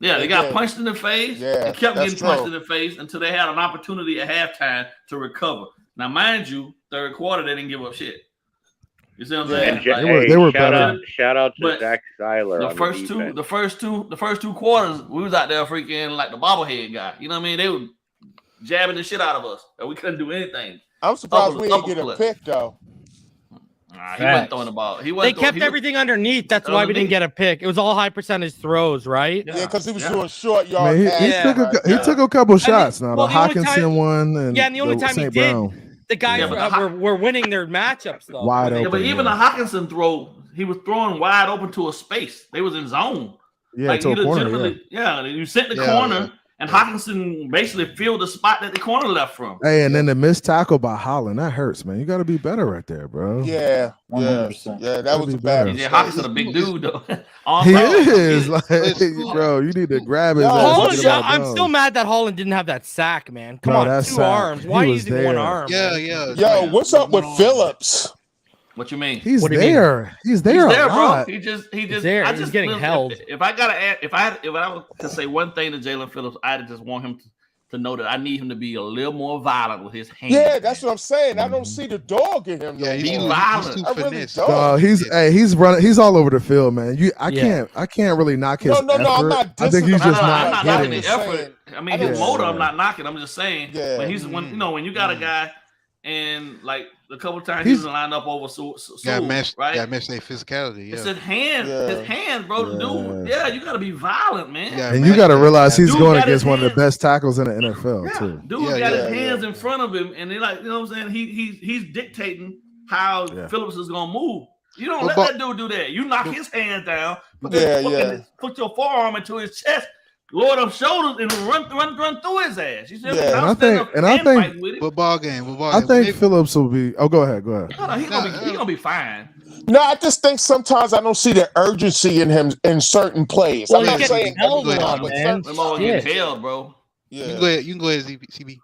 Speaker 8: They got
Speaker 6: did.
Speaker 8: Punched in the face.
Speaker 6: Yeah,
Speaker 8: and kept getting punched in the face until they had an opportunity at halftime to recover. Now, mind you, third quarter they didn't give up shit. You see what I'm saying?
Speaker 2: They were better.
Speaker 4: Shout out to Zach Seiler.
Speaker 8: The first two quarters, we was out there freaking like the bobblehead guy. You know what I mean? They were jabbing the shit out of us, and we couldn't do anything.
Speaker 6: I'm surprised we didn't get a pick though.
Speaker 8: He wasn't throwing the ball.
Speaker 1: They kept everything underneath. That's why we didn't get a pick. It was all high percentage throws, right?
Speaker 6: Yeah, because he was doing short yard.
Speaker 2: He took a couple shots. Now the Hawkinson one, and
Speaker 1: the only time he did. The guys were winning their matchups though.
Speaker 2: Wide open.
Speaker 8: But even the Hawkinson throw, he was throwing wide open to a space. They was in zone.
Speaker 2: Yeah, to a corner.
Speaker 8: You sent the corner, and Hawkinson basically filled the spot that the corner left from.
Speaker 2: Hey, and then the missed tackle by Holland. That hurts, man. You got to be better right there, bro.
Speaker 6: Yeah, 100%. Yeah, that was a bad.
Speaker 8: Yeah, Hawkinson's a big dude though.
Speaker 2: He is, bro. You need to grab his ass.
Speaker 1: I'm still mad that Holland didn't have that sack, man. Come on, 2 arms. Why are you using 1 arm?
Speaker 7: Yeah.
Speaker 6: Yo, what's up with Phillips?
Speaker 8: What you mean?
Speaker 2: He's there. He's there,
Speaker 8: bro. He just
Speaker 1: there. He's getting held.
Speaker 8: If I gotta add, if I was to say one thing to Jalen Phillips, I just want him to know that I need him to be a little more violent with his hands.
Speaker 6: Yeah, that's what I'm saying. I don't see the dog in him.
Speaker 7: Yeah,
Speaker 8: he's violent.
Speaker 2: He's running. He's all over the field, man. I can't really knock his.
Speaker 6: No, I'm not.
Speaker 2: I think he's just
Speaker 8: I'm not knocking
Speaker 2: getting
Speaker 8: the effort. I mean, his motor, I'm not knocking. I'm just saying when you got a guy and like the couple times he was lined up over Sewell, right?
Speaker 7: Got match their physicality. Yeah.
Speaker 8: It's his hands, bro. Dude, you got to be violent, man.
Speaker 2: And you got to realize he's going against one of the best tackles in the NFL too.
Speaker 8: Dude got his hands in front of him, and they like, you know what I'm saying? He's dictating how Phillips is gonna move. You don't let that dude do that. You knock his hands down, put your forearm into his chest, lower them shoulders, and run through his ass. You see,
Speaker 2: I think
Speaker 7: football game.
Speaker 2: I think Phillips will be. Oh, go ahead.
Speaker 8: No, he's gonna be fine.
Speaker 6: No, I just think sometimes I don't see the urgency in him in certain plays.
Speaker 1: Well,
Speaker 6: I'm not saying
Speaker 1: held on, man.
Speaker 8: Get held, bro.
Speaker 7: Yeah. You can go ahead, CB.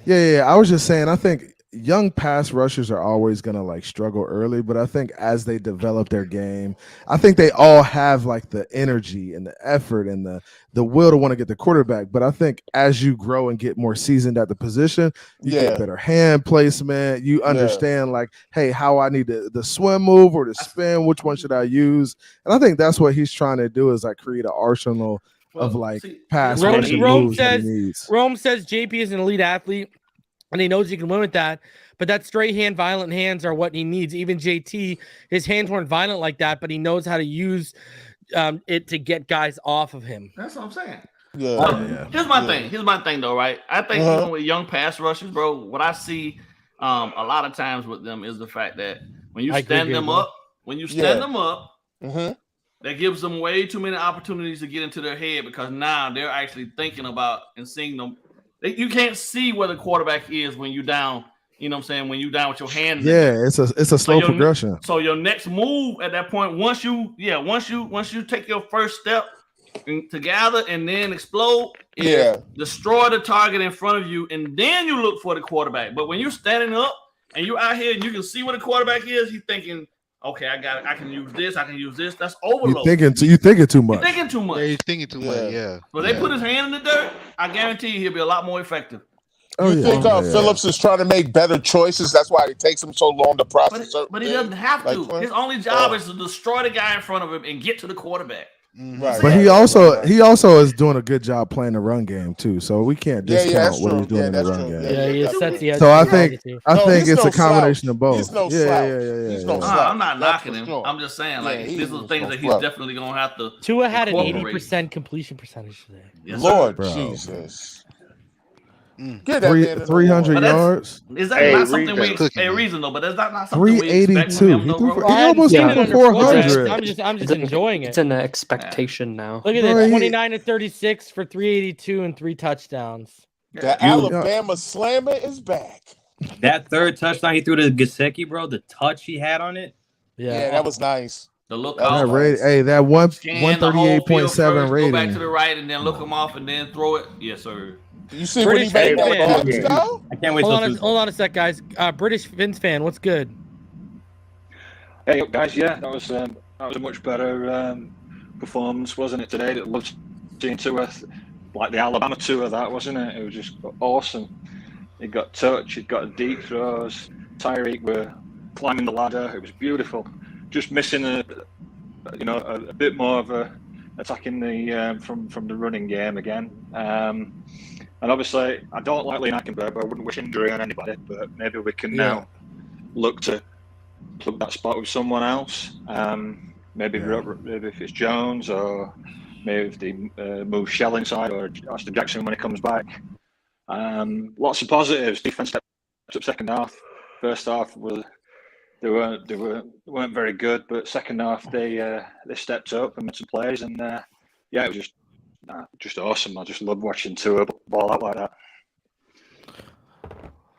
Speaker 2: Yeah. I was just saying, I think young pass rushers are always going to like struggle early, but I think as they develop their game, I think they all have like the energy and the effort and the will to want to get the quarterback. But I think as you grow and get more seasoned at the position, you get better hand placement. You understand like, hey, how I need the swim move or the spin, which one should I use? And I think that's what he's trying to do is like create an arsenal of like pass rushing moves that he needs.
Speaker 1: Rome says JP is an elite athlete. And he knows he can win with that, but that straight hand, violent hands are what he needs. Even JT, his hands weren't violent like that, but he knows how to use it to get guys off of him.
Speaker 8: That's what I'm saying.
Speaker 2: Here's
Speaker 8: my thing. Here's my thing, though, right? I think even with young pass rushers, bro, what I see a lot of times with them is the fact that when you stand them up, that gives them way too many opportunities to get into their head because now they're actually thinking about and seeing them. You can't see where the quarterback is when you down. You know what I'm saying? When you down with your hand.
Speaker 2: It's a slow progression.
Speaker 8: So your next move at that point, once you take your first step to gather and then explode, destroy the target in front of you, and then you look for the quarterback. But when you're standing up and you're out here and you can see where the quarterback is, he's thinking, okay, I got it. I can use this. That's overload.
Speaker 2: You thinking too much.
Speaker 8: You're thinking too much.
Speaker 7: Yeah, he's thinking too much. Yeah.
Speaker 8: But they put his hand in the dirt. I guarantee you he'll be a lot more effective.
Speaker 6: You think Phillips is trying to make better choices? That's why it takes him so long to process.
Speaker 8: But he doesn't have to. His only job is to destroy the guy in front of him and get to the quarterback.
Speaker 6: Right.
Speaker 2: But he also is doing a good job playing the run game too. So we can't discount what he's doing in the run game. So I think it's a combination of both.
Speaker 6: He's no slouch.
Speaker 8: I'm not knocking him. I'm just saying these are the things that he's definitely gonna have to.
Speaker 1: Tua had an 80% completion percentage today.
Speaker 8: Yes,
Speaker 6: Lord Jesus.
Speaker 2: Get 300 yards.
Speaker 8: Is that not something we reason though? But that's not something we expect from him, though, bro.
Speaker 2: He almost threw for 400.
Speaker 1: I'm just enjoying it.
Speaker 10: It's an expectation now.
Speaker 1: Look at that, 29-36 for 382 and 3 touchdowns.
Speaker 6: The Alabama slammer is back.
Speaker 11: That third touchdown he threw to Gesicki, bro. The touch he had on it.
Speaker 6: Yeah, that was nice.
Speaker 8: The look
Speaker 2: that 138.7 rating.
Speaker 8: Go back to the right and then look him off and then throw it. Yes, sir.
Speaker 6: You see what he made that touchdown?
Speaker 11: I can't wait.
Speaker 1: Hold on a sec, guys. British Fins fan, what's good?
Speaker 12: Hey guys, that was a much better performance, wasn't it today? That loved seeing Tua, like the Alabama Tua, that wasn't it? It was just awesome. He got touch, he got deep throws. Tyreek were climbing the ladder. It was beautiful. Just missing a bit more of a attacking the from the running game again. And obviously, I don't like Lee Eichenberg. I wouldn't wish injury on anybody, but maybe we can now look to plug that spot with someone else. Maybe if it's Jones, or maybe if they move Shell inside, or Austin Jackson when he comes back. Lots of positives. Defense stepped up second half. First half they weren't very good, but second half they stepped up and made some plays, and it was just awesome. I just love watching Tua ball out like that.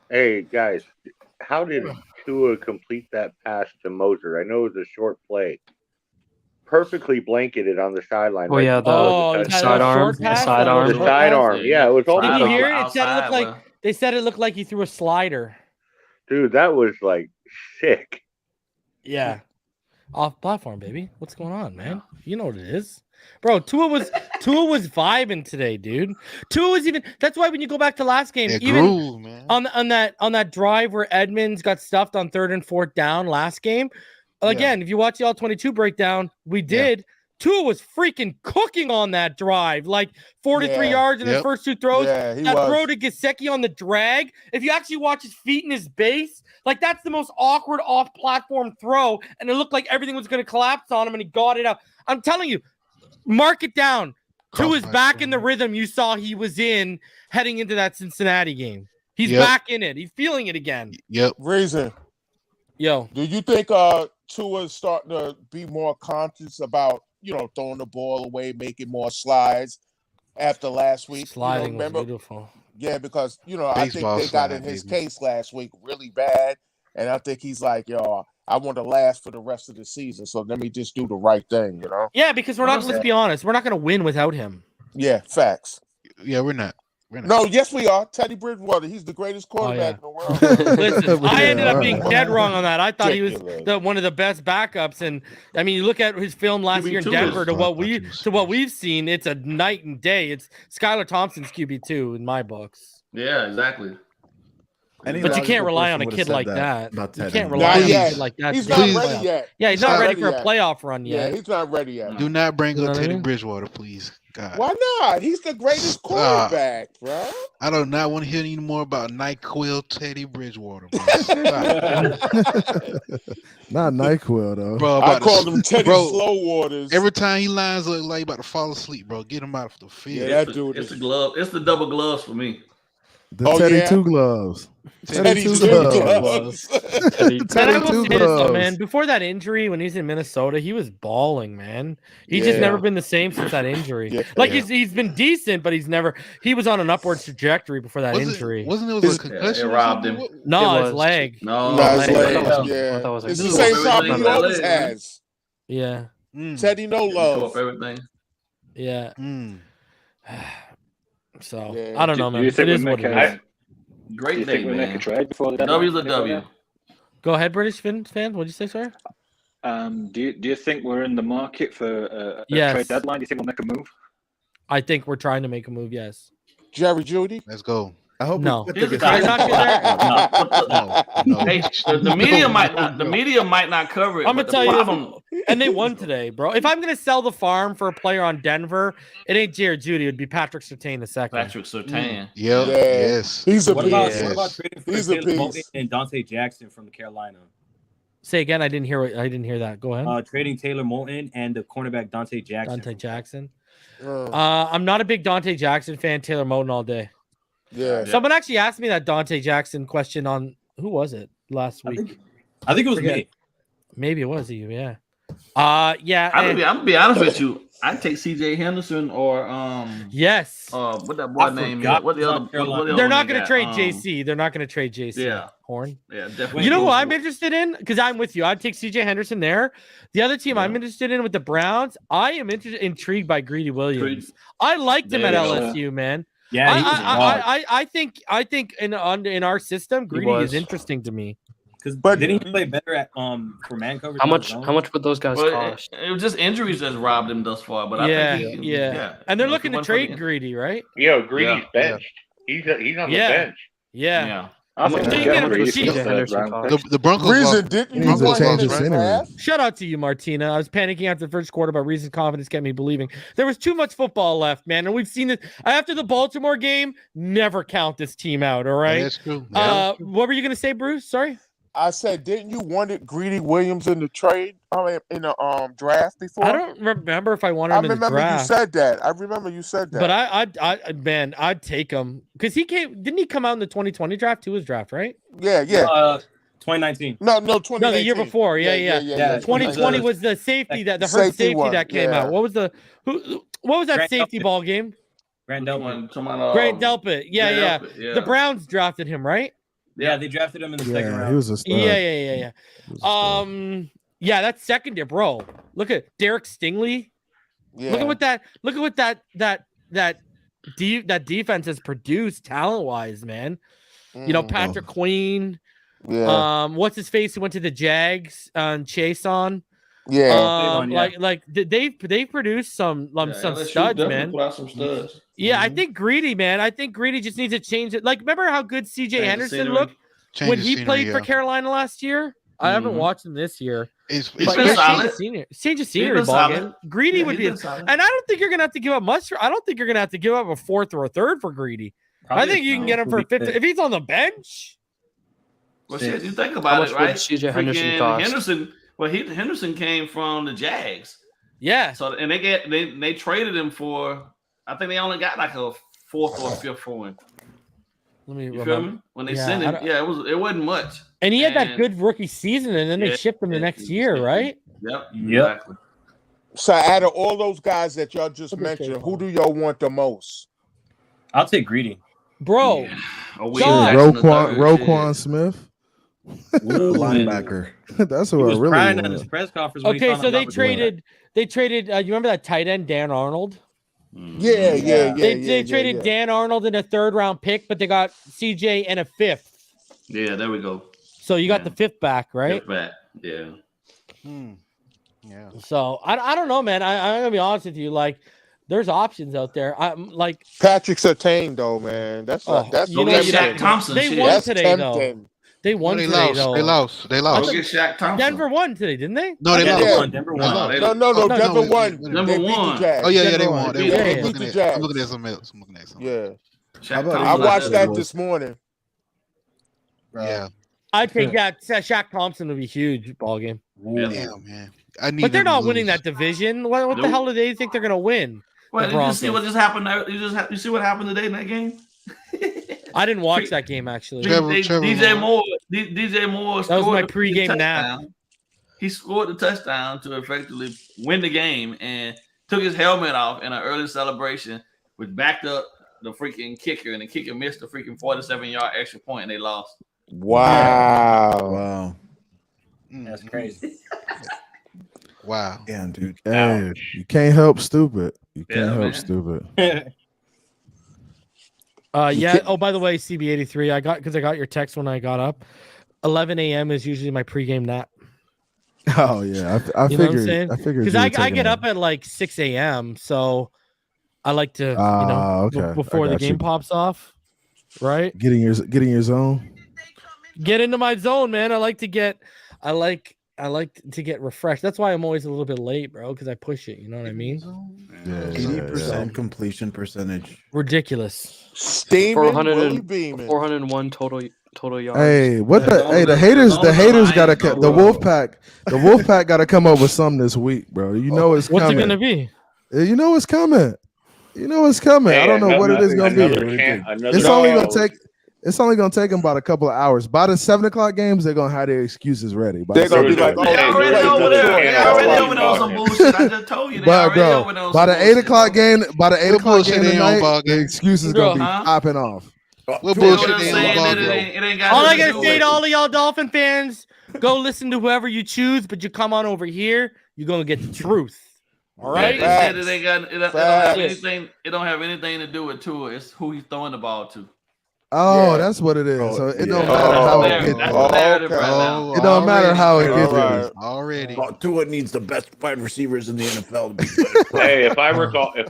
Speaker 4: Hey guys, how did Tua complete that pass to Moser? I know it was a short play. Perfectly blanketed on the sideline.
Speaker 10: Oh yeah, the sidearm.
Speaker 4: The sidearm. Yeah, it was all.
Speaker 1: Did you hear it? They said it looked like he threw a slider.
Speaker 4: Dude, that was like sick.
Speaker 1: Yeah. Off platform, baby. What's going on, man? You know what it is. Bro, Tua was vibing today, dude. Tua was even. That's why when you go back to last game, on that drive where Edmonds got stuffed on 3rd and 4th down last game. Again, if you watch the all 22 breakdown, we did. Tua was freaking cooking on that drive, like 43 yards in his first 2 throws.
Speaker 6: Yeah,
Speaker 1: that throw to Gesicki on the drag. If you actually watch his feet and his base, like that's the most awkward off-platform throw, and it looked like everything was going to collapse on him, and he got it out. I'm telling you, mark it down. Tua's back in the rhythm you saw he was in heading into that Cincinnati game. He's back in it. He's feeling it again.
Speaker 7: Yep.
Speaker 6: Reason.
Speaker 1: Yo.
Speaker 6: Do you think Tua's starting to be more conscious about, throwing the ball away, making more slides after last week?
Speaker 1: Sliding
Speaker 6: remember?
Speaker 1: Was beautiful.
Speaker 6: Yeah, because, I think they got in his case last week really bad. And I think he's like, I want to last for the rest of the season. So let me just do the right thing,
Speaker 1: Yeah, because let's be honest, we're not going to win without him.
Speaker 6: Yeah, facts.
Speaker 7: Yeah, we're not.
Speaker 6: No, yes, we are. Teddy Bridgewater, he's the greatest quarterback in the world.
Speaker 1: Listen, I ended up being dead wrong on that. I thought he was one of the best backups, and I mean, you look at his film last year in Denver to what we've seen. It's a night and day. It's Skylar Thompson's QB2 in my books.
Speaker 8: Yeah, exactly.
Speaker 1: But you can't rely on a kid like that. You can't rely on a kid like that.
Speaker 6: He's not ready yet.
Speaker 1: Yeah, he's not ready for a playoff run yet.
Speaker 6: Yeah, he's not ready yet.
Speaker 7: Do not bring up Teddy Bridgewater, please. God.
Speaker 6: Why not? He's the greatest quarterback, bro.
Speaker 7: I do not want to hear any more about NyQuil Teddy Bridgewater.
Speaker 2: Not NyQuil though.
Speaker 7: Bro,
Speaker 6: I call him Teddy Slowwaters.
Speaker 7: Every time he lines up like he about to fall asleep, bro, get him out of the field.
Speaker 6: Yeah, that dude.
Speaker 8: It's the glove. It's the double gloves for me.
Speaker 2: The Teddy Two Gloves.
Speaker 6: Teddy Two Gloves.
Speaker 2: Teddy Two Gloves.
Speaker 1: Man, before that injury, when he's in Minnesota, he was balling, man. He's just never been the same since that injury. He's been decent, but he was on an upward trajectory before that injury.
Speaker 7: Wasn't it a concussion?
Speaker 8: It robbed him.
Speaker 1: No, his leg.
Speaker 6: No, his leg. Yeah. It's the same problem he always has.
Speaker 1: Yeah.
Speaker 6: Teddy no love.
Speaker 8: Everything.
Speaker 1: Yeah. So I don't know, man.
Speaker 12: Do you think
Speaker 1: it is what it is.
Speaker 8: Great
Speaker 12: day, man. Make a trade before the
Speaker 8: W's a W.
Speaker 1: Go ahead, British fans. What'd you say, sir?
Speaker 12: Do you think we're in the market for a trade deadline? Do you think we'll make a move?
Speaker 1: I think we're trying to make a move. Yes.
Speaker 6: Jerry Judy.
Speaker 7: Let's go.
Speaker 2: I hope
Speaker 1: no.
Speaker 8: The media might not cover it.
Speaker 1: I'm gonna tell you, and they won today, bro. If I'm gonna sell the farm for a player on Denver, it ain't Jared Judy. It'd be Patrick Surtain II.
Speaker 8: Patrick Surtain.
Speaker 7: Yes.
Speaker 6: He's a
Speaker 11: what about trading for Taylor Moton and Dante Jackson from Carolina?
Speaker 1: Say again. I didn't hear that. Go ahead.
Speaker 11: Trading Taylor Moton and the cornerback Dante Jackson.
Speaker 1: Dante Jackson. I'm not a big Dante Jackson fan. Taylor Moton all day.
Speaker 6: Yeah.
Speaker 1: Someone actually asked me that Dante Jackson question on who was it last week?
Speaker 11: I think it was me.
Speaker 1: Maybe it was you. Yeah.
Speaker 8: Yeah. I'm gonna be honest with you. I'd take CJ Henderson or
Speaker 1: yes.
Speaker 8: What that boy name is? What the other?
Speaker 1: They're not going to trade JC. They're not going to trade JC.
Speaker 8: Yeah.
Speaker 1: Horn.
Speaker 8: Yeah, definitely.
Speaker 1: You know who I'm interested in? Because I'm with you. I'd take CJ Henderson there. The other team I'm interested in with the Browns. I am intrigued by Greedy Williams. I liked him at LSU, man.
Speaker 11: Yeah,
Speaker 1: I think in our system, Greedy is interesting to me.
Speaker 11: But didn't he play better at for man coverage?
Speaker 10: How much would those guys cost?
Speaker 8: It was just injuries that's robbed him thus far. But
Speaker 1: I think and they're looking to trade Greedy, right?
Speaker 4: Yeah, Greedy's benched. He's on the bench.
Speaker 1: Yeah.
Speaker 7: The Broncos.
Speaker 6: Reason didn't
Speaker 2: needs to change his scenery.
Speaker 1: Shout out to you, Martina. I was panicking after the first quarter, but Reason's confidence kept me believing. There was too much football left, man, and we've seen it after the Baltimore game. Never count this team out. All right.
Speaker 7: Yeah, that's true. Yeah.
Speaker 1: What were you gonna say, Bruce? Sorry.
Speaker 6: I said, didn't you want Greedy Williams in the trade? In the draft before?
Speaker 1: I don't remember if I wanted him in the draft.
Speaker 6: I remember you said that. I remember you said that.
Speaker 1: But I'd take him because didn't he come out in the 2020 draft? To his draft, right?
Speaker 6: Yeah.
Speaker 11: 2019.
Speaker 6: No, 2019.
Speaker 1: No, the year before. Yeah. 2020 was the safety the hurt safety that came out. What was that
Speaker 11: Grant
Speaker 1: safety
Speaker 11: Delpit.
Speaker 1: ball game?
Speaker 11: Grant Delpit.
Speaker 1: Grant Delpit. Yeah. The Browns drafted him, right?
Speaker 11: Yeah, they drafted him in the second round.
Speaker 2: He was a stud.
Speaker 1: Yeah. That's secondary, bro. Look at Derek Stingley.
Speaker 6: Yeah.
Speaker 1: Look at what that defense has produced talent-wise, man. You know, Patrick Queen.
Speaker 6: Yeah.
Speaker 1: What's his face who went to the Jags on Chase on?
Speaker 6: Yeah.
Speaker 1: They've produced some studs, man.
Speaker 8: Some studs.
Speaker 1: Yeah, I think Greedy, man. I think Greedy just needs to change it. Like, remember how good CJ Henderson looked when he played for Carolina last year? I haven't watched him this year.
Speaker 7: It's
Speaker 8: been solid.
Speaker 1: Change of scenery ball game. Greedy would be, and I don't think you're gonna have to give up much. I don't think you're gonna have to give up a fourth or a third for Greedy. I think you can get him for 50 if he's on the bench.
Speaker 8: Well, shit, you think about it, right?
Speaker 10: CJ Henderson cost?
Speaker 8: Henderson came from the Jags.
Speaker 1: Yeah.
Speaker 8: So and they traded him for. I think they only got like a fourth or fifth for him. You feel me? When they sent him, it wasn't much.
Speaker 1: And he had that good rookie season, and then they shipped him the next year, right?
Speaker 8: Yep. Exactly.
Speaker 6: So out of all those guys that y'all just mentioned, who do y'all want the most?
Speaker 11: I'll take Greedy.
Speaker 1: Bro.
Speaker 8: Yeah.
Speaker 2: Roquan Smith.
Speaker 13: Linebacker.
Speaker 2: That's what I really
Speaker 11: crying
Speaker 2: want.
Speaker 11: at his press conference.
Speaker 1: Okay, so they traded. You remember that tight end Dan Arnold?
Speaker 6: Yeah.
Speaker 1: They traded Dan Arnold in a 3rd-round pick, but they got CJ and a 5th.
Speaker 8: Yeah, there we go.
Speaker 1: So you got the 5th back, right?
Speaker 8: 5th back. Yeah.
Speaker 7: Yeah.
Speaker 1: So I don't know, man. I'm gonna be honest with you. Like, there's options out there. I'm like
Speaker 6: Patrick Surtain, though, man. That's
Speaker 8: Shaq Thompson.
Speaker 1: They won today, though. They won today, though.
Speaker 7: They lost.
Speaker 8: Go get Shaq Thompson.
Speaker 1: Denver won today, didn't they?
Speaker 7: No, they lost.
Speaker 11: Denver won.
Speaker 6: No. Denver won.
Speaker 8: Number one.
Speaker 6: Oh
Speaker 7: yeah, they won.
Speaker 6: They beat the Jags.
Speaker 7: I'm looking at something else.
Speaker 6: Yeah.
Speaker 8: I
Speaker 6: I watched that this morning.
Speaker 7: Yeah.
Speaker 1: I think Shaq Thompson would be huge ball game.
Speaker 7: Damn, man.
Speaker 1: But they're not winning that division. What the hell do they think they're gonna win?
Speaker 8: Well, you see what just happened? You see what happened today in that game?
Speaker 1: I didn't watch that game actually.
Speaker 8: DJ Moore.
Speaker 1: That was my pregame nap.
Speaker 8: He scored the touchdown to effectively win the game and took his helmet off in an early celebration, which backed up the freaking kicker, and the kicker missed the freaking 47-yard extra point, and they lost.
Speaker 6: Wow.
Speaker 11: That's crazy.
Speaker 7: Wow.
Speaker 13: Damn, dude.
Speaker 2: Hey, you can't help stupid. You can't help stupid.
Speaker 1: Oh, by the way, CB83, I got your text when I got up. 11 a.m. is usually my pregame nap.
Speaker 2: Oh yeah, I
Speaker 1: you know what I'm
Speaker 2: figured.
Speaker 1: saying?
Speaker 2: I figured
Speaker 1: because I get up at like 6 a.m. So I like to before the game pops off, right?
Speaker 2: Getting your zone.
Speaker 1: Get into my zone, man. I like to get refreshed. That's why I'm always a little bit late, bro, because I push it. You know what I mean?
Speaker 13: 80% completion percentage.
Speaker 1: Ridiculous.
Speaker 6: Steaming,
Speaker 10: 401 total yards.
Speaker 2: Hey, the haters gotta come. The Wolfpack gotta come up with something this week, bro. You know it's coming.
Speaker 1: What's it gonna be?
Speaker 2: You know it's coming. Hey, I don't know what it is gonna be. It's only gonna take them about a couple of hours. By the 7:00 games, they're gonna have their excuses ready.
Speaker 6: They're gonna be like,
Speaker 8: already over there on some bullshit. I just told you.
Speaker 2: But bro, by the 8 o'clock game, tonight, the excuses gonna be popping off.
Speaker 7: What bullshit?
Speaker 1: All I gotta say to all of y'all Dolphin fans, go listen to whoever you choose, but you come on over here, you're gonna get the truth. All right.
Speaker 8: It don't have anything to do with Tua. It's who he's throwing the ball to.
Speaker 2: Oh, that's what it is. So it don't matter how it gets there. It don't matter how it gets there.
Speaker 7: Already.
Speaker 13: Tua needs the best wide receivers in the NFL.
Speaker 4: Hey, if I recall,
Speaker 1: can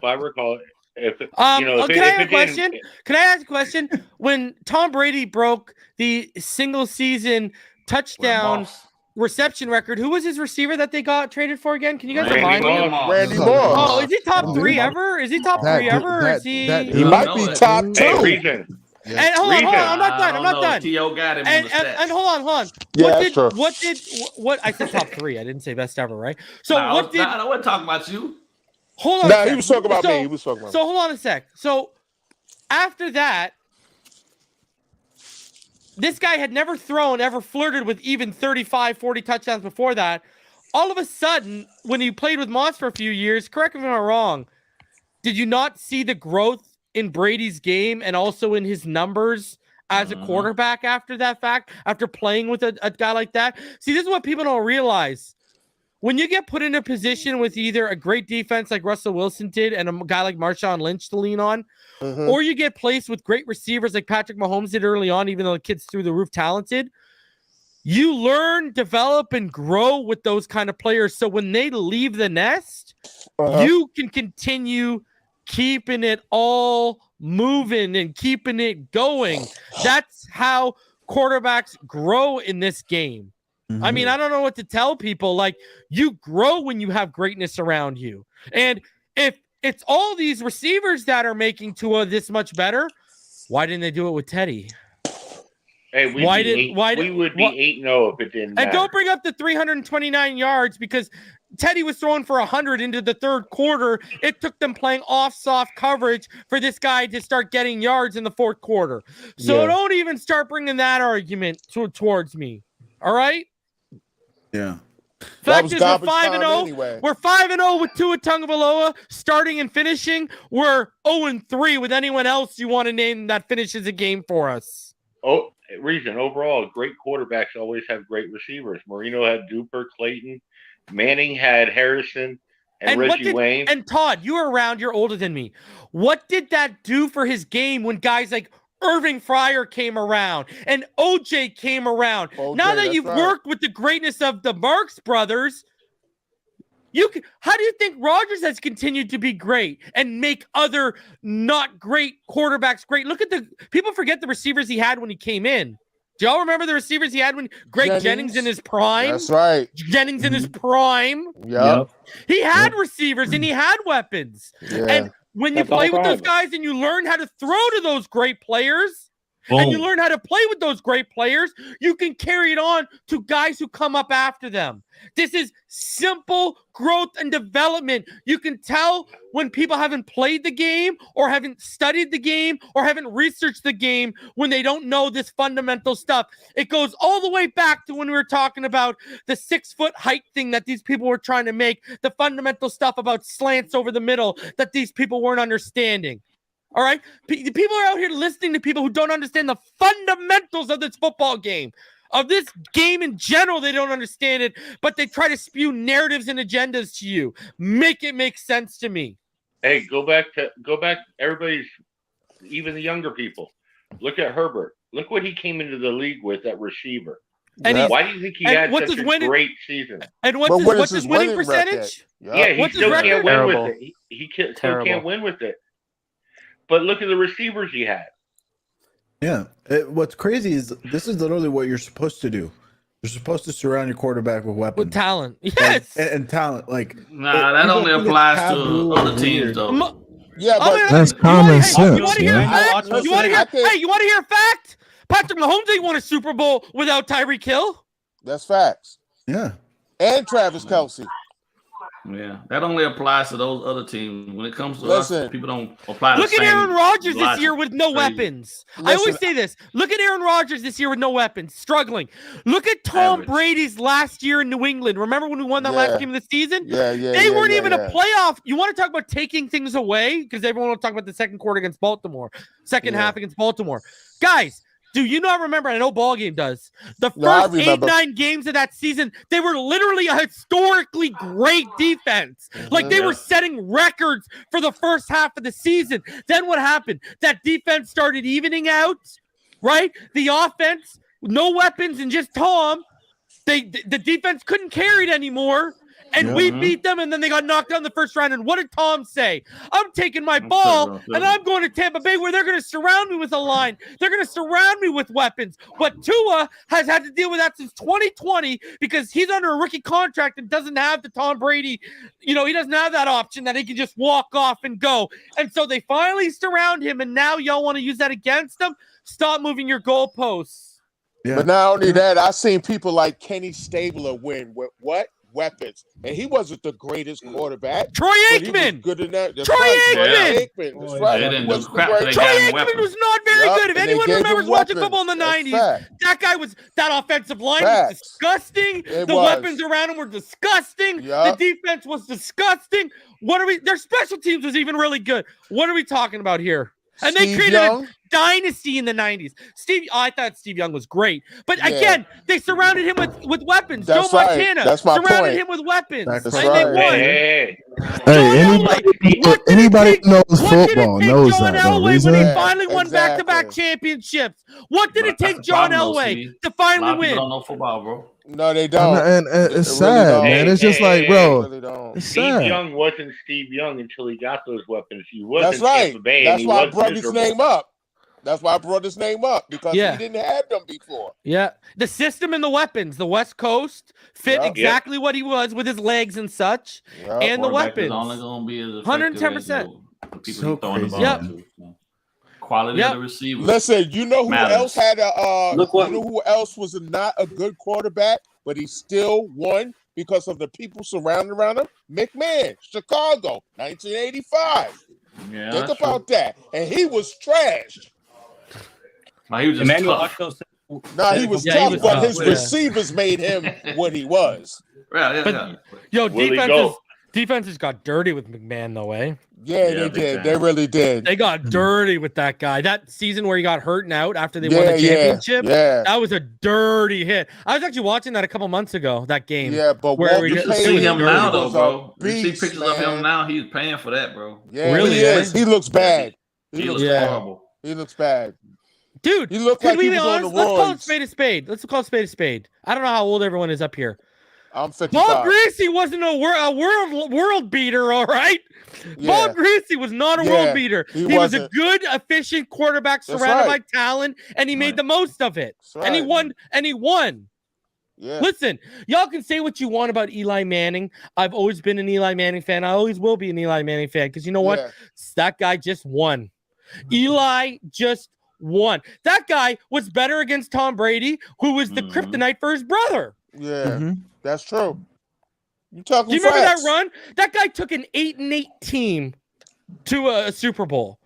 Speaker 1: I ask a question? When Tom Brady broke the single season touchdown reception record, who was his receiver that they got traded for again? Can you guys remind me?
Speaker 6: Randy Moss.
Speaker 1: Oh, is he top 3 ever? Is he top 3 ever? Or is he?
Speaker 6: He might be top 2.
Speaker 4: Hey,
Speaker 1: and hold on, I'm not done.
Speaker 8: T.O. got him.
Speaker 1: And hold on.
Speaker 6: Yeah,
Speaker 1: What I said top 3. I didn't say best ever, right? So
Speaker 8: I wasn't talking about you.
Speaker 1: Hold on.
Speaker 6: No, he was talking about me. He was talking about
Speaker 1: me. So hold on a sec. So after that, this guy had never flirted with even 35, 40 touchdowns before that. All of a sudden, when he played with Moss for a few years, correct me if I'm wrong, did you not see the growth in Brady's game and also in his numbers as a quarterback after that fact, after playing with a guy like that? See, this is what people don't realize. When you get put in a position with either a great defense like Russell Wilson did and a guy like Marshawn Lynch to lean on, or you get placed with great receivers like Patrick Mahomes did early on, even though the kid's through the roof talented, you learn, develop, and grow with those kind of players. So when they leave the nest, you can continue keeping it all moving and keeping it going. That's how quarterbacks grow in this game. I mean, I don't know what to tell people. Like, you grow when you have greatness around you. And if it's all these receivers that are making Tua this much better, why didn't they do it with Teddy?
Speaker 4: Hey, we would be 8-0 if it didn't matter.
Speaker 1: And don't bring up the 329 yards because Teddy was throwing for 100 into the third quarter. It took them playing off soft coverage for this guy to start getting yards in the fourth quarter. So don't even start bringing that argument towards me. All right?
Speaker 13: Yeah.
Speaker 1: Fact is, we're 5-0. Anyway. We're 5-0 with Tua Tagovailoa starting and finishing. We're 0-3 with anyone else you want to name that finishes a game for us.
Speaker 4: Oh, reason overall, great quarterbacks always have great receivers. Marino had Duper, Clayton. Manning had Harrison and Reggie Wayne.
Speaker 1: And Todd, you were around. You're older than me. What did that do for his game when guys like Irving Fryer came around and OJ came around? Now that you've worked with the greatness of the Marks brothers, how do you think Rodgers has continued to be great and make other not great quarterbacks great? Look at people forget the receivers he had when he came in. Do y'all remember the receivers he had when Greg Jennings in his prime?
Speaker 6: That's right.
Speaker 1: Jennings in his prime.
Speaker 6: Yep.
Speaker 1: He had receivers and he had weapons.
Speaker 6: Yeah.
Speaker 1: And when you play with those guys and you learn how to throw to those great players, and you learn how to play with those great players, you can carry it on to guys who come up after them. This is simple growth and development. You can tell when people haven't played the game or haven't studied the game or haven't researched the game when they don't know this fundamental stuff. It goes all the way back to when we were talking about the 6-foot height thing that these people were trying to make, the fundamental stuff about slants over the middle that these people weren't understanding. All right? People are out here listening to people who don't understand the fundamentals of this football game. Of this game in general, they don't understand it, but they try to spew narratives and agendas to you. Make it make sense to me.
Speaker 4: Hey, go back, everybody's, even the younger people. Look at Herbert. Look what he came into the league with at receiver. And why do you think he had such a great season?
Speaker 1: And what's his winning percentage?
Speaker 4: Yeah, he still can't win with it. He still can't win with it. But look at the receivers he had.
Speaker 13: Yeah. What's crazy is this is literally what you're supposed to do. You're supposed to surround your quarterback with weapons.
Speaker 1: With talent. Yes.
Speaker 13: And talent. Like,
Speaker 8: that only applies to other teams, though.
Speaker 6: Yeah, but
Speaker 2: that's common sense.
Speaker 1: You want to hear a fact? You want to hear a fact? Patrick Mahomes ain't won a Super Bowl without Tyreek Hill.
Speaker 6: That's facts.
Speaker 13: Yeah.
Speaker 6: And Travis Kelce.
Speaker 8: Yeah, that only applies to those other teams. When it comes to us, people don't apply the
Speaker 1: Look
Speaker 8: same
Speaker 1: at Aaron Rodgers this
Speaker 8: logic.
Speaker 1: year with no weapons. I always say this. Look at Aaron Rodgers this year with no weapons, struggling. Look at Tom Brady's last year in New England. Remember when we won that last game of the season? They weren't even a playoff. You want to talk about taking things away? Because everyone will talk about the second quarter against Baltimore, second half against Baltimore. Guys, do you not remember? I know ball game does. The first 8-9 games of that season, they were literally a historically great defense. Like they were setting records for the first half of the season. Then what happened? That defense started evening out, right? The offense, no weapons and just Tom. The defense couldn't carry it anymore. And we beat them, and then they got knocked out in the first round. And what did Tom say? I'm taking my ball, and I'm going to Tampa Bay where they're going to surround me with a line. They're going to surround me with weapons. But Tua has had to deal with that since 2020 because he's under a rookie contract and doesn't have the Tom Brady. He doesn't have that option that he can just walk off and go. And so they finally surround him, and now y'all want to use that against him? Stop moving your goalposts.
Speaker 6: Yeah. But not only that, I've seen people like Kenny Stabler win with what? Weapons, and he wasn't the greatest quarterback.
Speaker 1: Troy Aikman,
Speaker 6: good enough.
Speaker 1: Troy Aikman.
Speaker 6: Troy Aikman
Speaker 1: was not very good. If anyone remembers watching football in the 90s, that offensive line was disgusting. Weapons around him were disgusting. The defense was disgusting. Their special teams was even really good. What are we talking about here? And they created a dynasty in the 90s. I thought Steve Young was great. But again, they surrounded him with weapons.
Speaker 6: That's
Speaker 1: Joe Montana surrounded him with weapons.
Speaker 6: That's
Speaker 1: and they won.
Speaker 2: Anybody who knows football knows
Speaker 1: John
Speaker 2: that.
Speaker 1: Elway when he finally won back-to-back championships. What did it take John Elway to finally win?
Speaker 8: Don't know football, bro.
Speaker 6: No, they don't.
Speaker 2: And it's sad, man. It's just like, bro.
Speaker 4: Steve Young wasn't Steve Young until he got those weapons. He wasn't
Speaker 6: That's right.
Speaker 4: Tampa Bay,
Speaker 6: That's why I brought his name up. That's why I brought his name up, because he didn't have them before.
Speaker 1: Yeah. The system and the weapons, the West Coast fit exactly what he was with his legs and such, and the weapons.
Speaker 8: Only going to be as
Speaker 1: 110%.
Speaker 8: So crazy. Quality of the receiver.
Speaker 6: Listen, you know who else had a you know who else was not a good quarterback, but he still won because of the people surrounding around him? McMahon, Chicago, 1985.
Speaker 8: Yeah,
Speaker 6: think about that. And he was trashed.
Speaker 8: He was just tough.
Speaker 6: He was tough, but his receivers made him what he was.
Speaker 1: Yo, defenses got dirty with McMahon, though, eh?
Speaker 6: Yeah, they did. They really did.
Speaker 1: They got dirty with that guy. That season where he got hurt and out after they won the championship, that was a dirty hit. I was actually watching that a couple months ago, that game.
Speaker 6: Yeah, but
Speaker 8: where you see him now, though, bro. You see pictures of him now, he's paying for that, bro.
Speaker 6: Yeah, really he is. He looks bad.
Speaker 8: He looks horrible.
Speaker 6: He looks bad.
Speaker 1: Dude,
Speaker 6: he looked like he was on the
Speaker 1: let's call it spade a spade. Let's call it spade a spade. I don't know how old everyone is up here.
Speaker 6: I'm 55.
Speaker 1: Bob Greasy wasn't a world beater, all right? Bob Greasy was not a world beater. He was a good, efficient quarterback surrounded by talent, and he made the most of it. And he won. Yeah. Listen, y'all can say what you want about Eli Manning. I've always been an Eli Manning fan. I always will be an Eli Manning fan, because you know what? That guy just won. Eli just won. That guy was better against Tom Brady, who was the kryptonite for his brother.
Speaker 6: Yeah, that's true. You talking?
Speaker 1: Do you remember that run? That guy took an 8-8 team to a Super Bowl.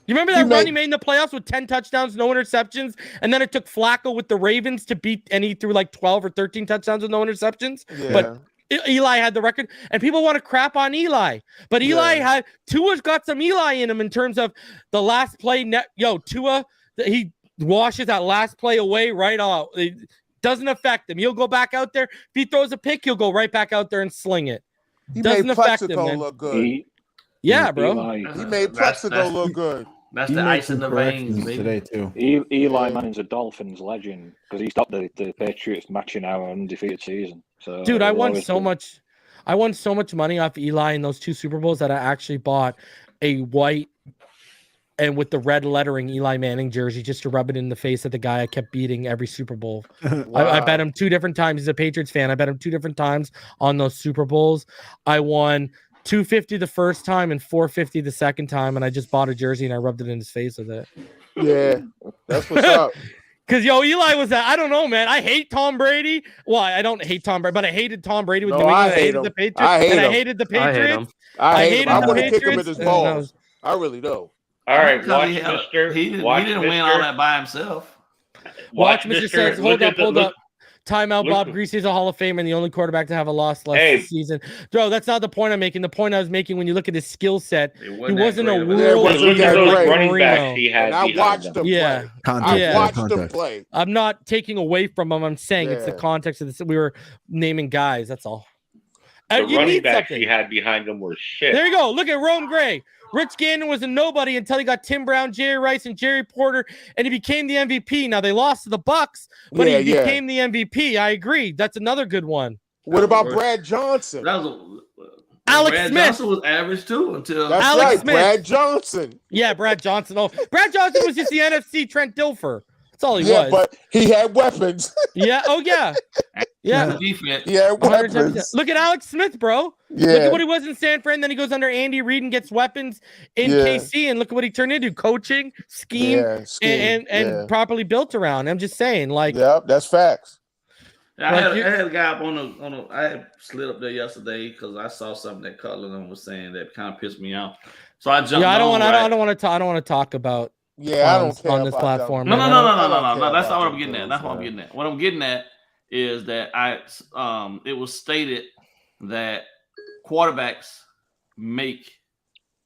Speaker 1: You remember that run he made in the playoffs with 10 touchdowns, no interceptions, and then it took Flacco with the Ravens to beat, and he threw like 12 or 13 touchdowns with no interceptions. Yeah. But Eli had the record, and people want to crap on Eli, but Eli Tua's got some Eli in him in terms of the last play. Tua, he washes that last play away right off. It doesn't affect him. He'll go back out there. If he throws a pick, he'll go right back out there and sling it.
Speaker 6: He made Plexico look good.
Speaker 1: Bro.
Speaker 6: He made Plexico look good.
Speaker 8: That's the ice in the veins
Speaker 13: today too.
Speaker 12: Eli Manning's a Dolphins legend because he stopped the Patriots matching our undefeated season. So,
Speaker 1: dude, I won so much money off Eli in those 2 Super Bowls that I actually bought a white and with the red lettering Eli Manning jersey just to rub it in the face of the guy I kept beating every Super Bowl. Wow. I bet him 2 different times. He's a Patriots fan. I bet him 2 different times on those Super Bowls. I won $250 the first time and $450 the second time, and I just bought a jersey and I rubbed it in his face with it.
Speaker 6: Yeah, that's what's up.
Speaker 1: Because, Eli was I don't know, man. I hate Tom Brady. Well, I don't hate Tom Brady, but I hated Tom Brady with New England. I hated the Patriots. I hated the Patriots.
Speaker 6: I hate him. I want to kick him in his balls. I really do.
Speaker 4: All right, watch Mr.
Speaker 8: He didn't win all that by himself.
Speaker 1: Watch Mr. Says, hold up. Timeout. Bob Greasy is a Hall of Famer and the only quarterback to have a loss last season. Bro, that's not the point I'm making. The point I was making, when you look at his skill set, he wasn't a world beater like
Speaker 4: running backs he had.
Speaker 6: I watched him play. I watched him play.
Speaker 1: I'm not taking away from him. I'm saying it's the context of this. We were naming guys. That's all.
Speaker 4: The running backs he had behind him were shit.
Speaker 1: There you go. Look at Rome Gray. Rich Gannon was a nobody until he got Tim Brown, Jerry Rice, and Jerry Porter, and he became the MVP. Now, they lost to the Bucks, but he became the MVP. I agree. That's another good one.
Speaker 6: What about Brad Johnson?
Speaker 1: Alex
Speaker 8: Brad
Speaker 1: Smith.
Speaker 8: Johnson was average, too, until
Speaker 6: That's
Speaker 1: Alex
Speaker 6: right,
Speaker 1: Smith.
Speaker 6: Brad Johnson.
Speaker 1: Yeah, Brad Johnson. Oh, Brad Johnson was just the NFC Trent Dilfer. That's all he was.
Speaker 6: Yeah, but he had weapons.
Speaker 1: Yeah. Oh, yeah. Yeah.
Speaker 6: Yeah, weapons.
Speaker 1: Look at Alex Smith, bro.
Speaker 6: Yeah.
Speaker 1: Look at what he was in San Fran. Then he goes under Andy Reid and gets weapons in KC. And look at what he turned into: coaching, scheme, and properly built around. I'm just saying,
Speaker 6: that's facts.
Speaker 8: I had a guy up on I had slid up there yesterday because I saw something that Cutler was saying that kind of pissed me off. So I jumped.
Speaker 1: Yeah, I don't want to talk about.
Speaker 6: Yeah, I don't care
Speaker 1: on this platform.
Speaker 8: No. That's not what I'm getting at. That's what I'm getting at. What I'm getting at is that it was stated that quarterbacks make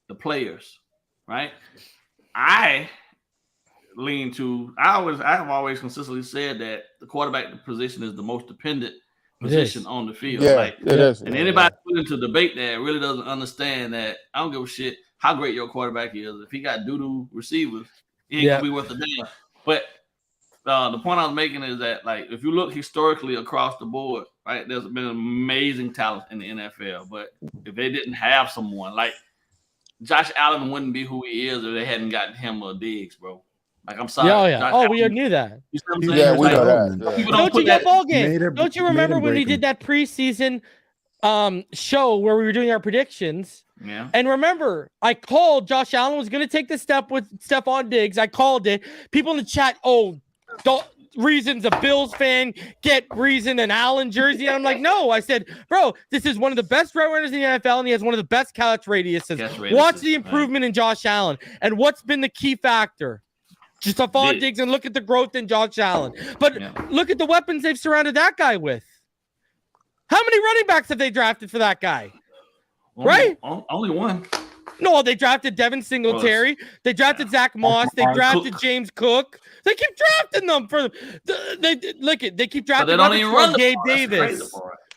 Speaker 8: the players, right? I have always consistently said that the quarterback position is the most dependent position on the field.
Speaker 6: Yeah, it is.
Speaker 8: And anybody put into debate that really doesn't understand that I don't give a shit how great your quarterback is. If he got doo-doo receivers, he ain't gonna be worth a damn. But the point I was making is that, if you look historically across the board, right, there's been amazing talent in the NFL. But if they didn't have someone like Josh Allen, wouldn't be who he is if they hadn't gotten him or Diggs, bro. Like, I'm sorry.
Speaker 1: Yeah, oh, yeah. Oh, we knew that.
Speaker 8: You see what I'm
Speaker 6: Yeah,
Speaker 8: saying?
Speaker 6: we know
Speaker 8: Like,
Speaker 6: that.
Speaker 8: people
Speaker 1: Don't
Speaker 8: put
Speaker 1: you get
Speaker 8: that-
Speaker 1: ball game?
Speaker 13: Made it-
Speaker 1: Don't you
Speaker 13: made
Speaker 1: remember
Speaker 13: him
Speaker 1: when we
Speaker 13: break
Speaker 1: did that preseason show where we were doing our predictions?
Speaker 8: Yeah.
Speaker 1: And remember, I called Josh Allen was going to take the step with Stephon Diggs. I called it. People in the chat, reasons a Bills fan get reason an Allen jersey. And I'm like, no. I said, bro, this is one of the best route runners in the NFL, and he has one of the best catch radiuses. Watch the improvement in Josh Allen. And what's been the key factor? Just Stephon Diggs, and look at the growth in Josh Allen. But look at the weapons they've surrounded that guy with. How many running backs have they drafted for that guy? Right?
Speaker 8: Only one.
Speaker 1: No, they drafted Devin Singletary. They drafted Zach Moss. They drafted James Cook. They keep drafting them for they keep drafting.
Speaker 8: But they don't even run
Speaker 1: Gabe Davis.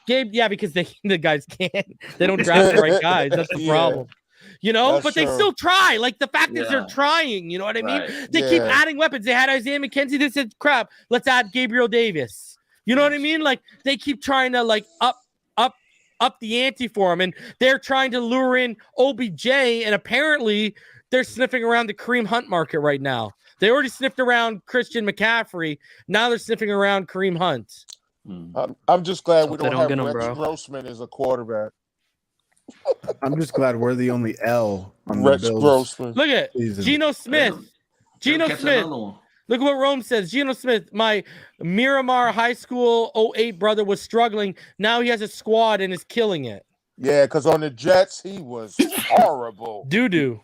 Speaker 1: Because the guys can't. They don't draft the right guys. That's the problem. You know,
Speaker 6: That's
Speaker 1: but they
Speaker 6: true.
Speaker 1: still try. Like the fact is they're trying. You know what I mean? They keep adding weapons. They had Isaiah McKenzie. They said, crap, let's add Gabriel Davis. You know what I mean? Like they keep trying to like up the ante for him, and they're trying to lure in OBJ, and apparently they're sniffing around the Kareem Hunt market right now. They already sniffed around Christian McCaffrey. Now they're sniffing around Kareem Hunt.
Speaker 6: I'm just glad we don't have
Speaker 10: get him,
Speaker 6: Rex
Speaker 10: bro.
Speaker 6: Grossman as a quarterback.
Speaker 13: I'm just glad we're the only L on
Speaker 6: Rex
Speaker 13: the Bills.
Speaker 6: Grossman.
Speaker 1: Look at
Speaker 13: season.
Speaker 1: Geno Smith. Geno
Speaker 8: Catch
Speaker 1: Smith.
Speaker 8: another one.
Speaker 1: Look at what Rome says. Geno Smith, my Miramar High School 08 brother was struggling. Now he has a squad and is killing it.
Speaker 6: Yeah, because on the Jets, he was horrible.
Speaker 1: Doo-doo.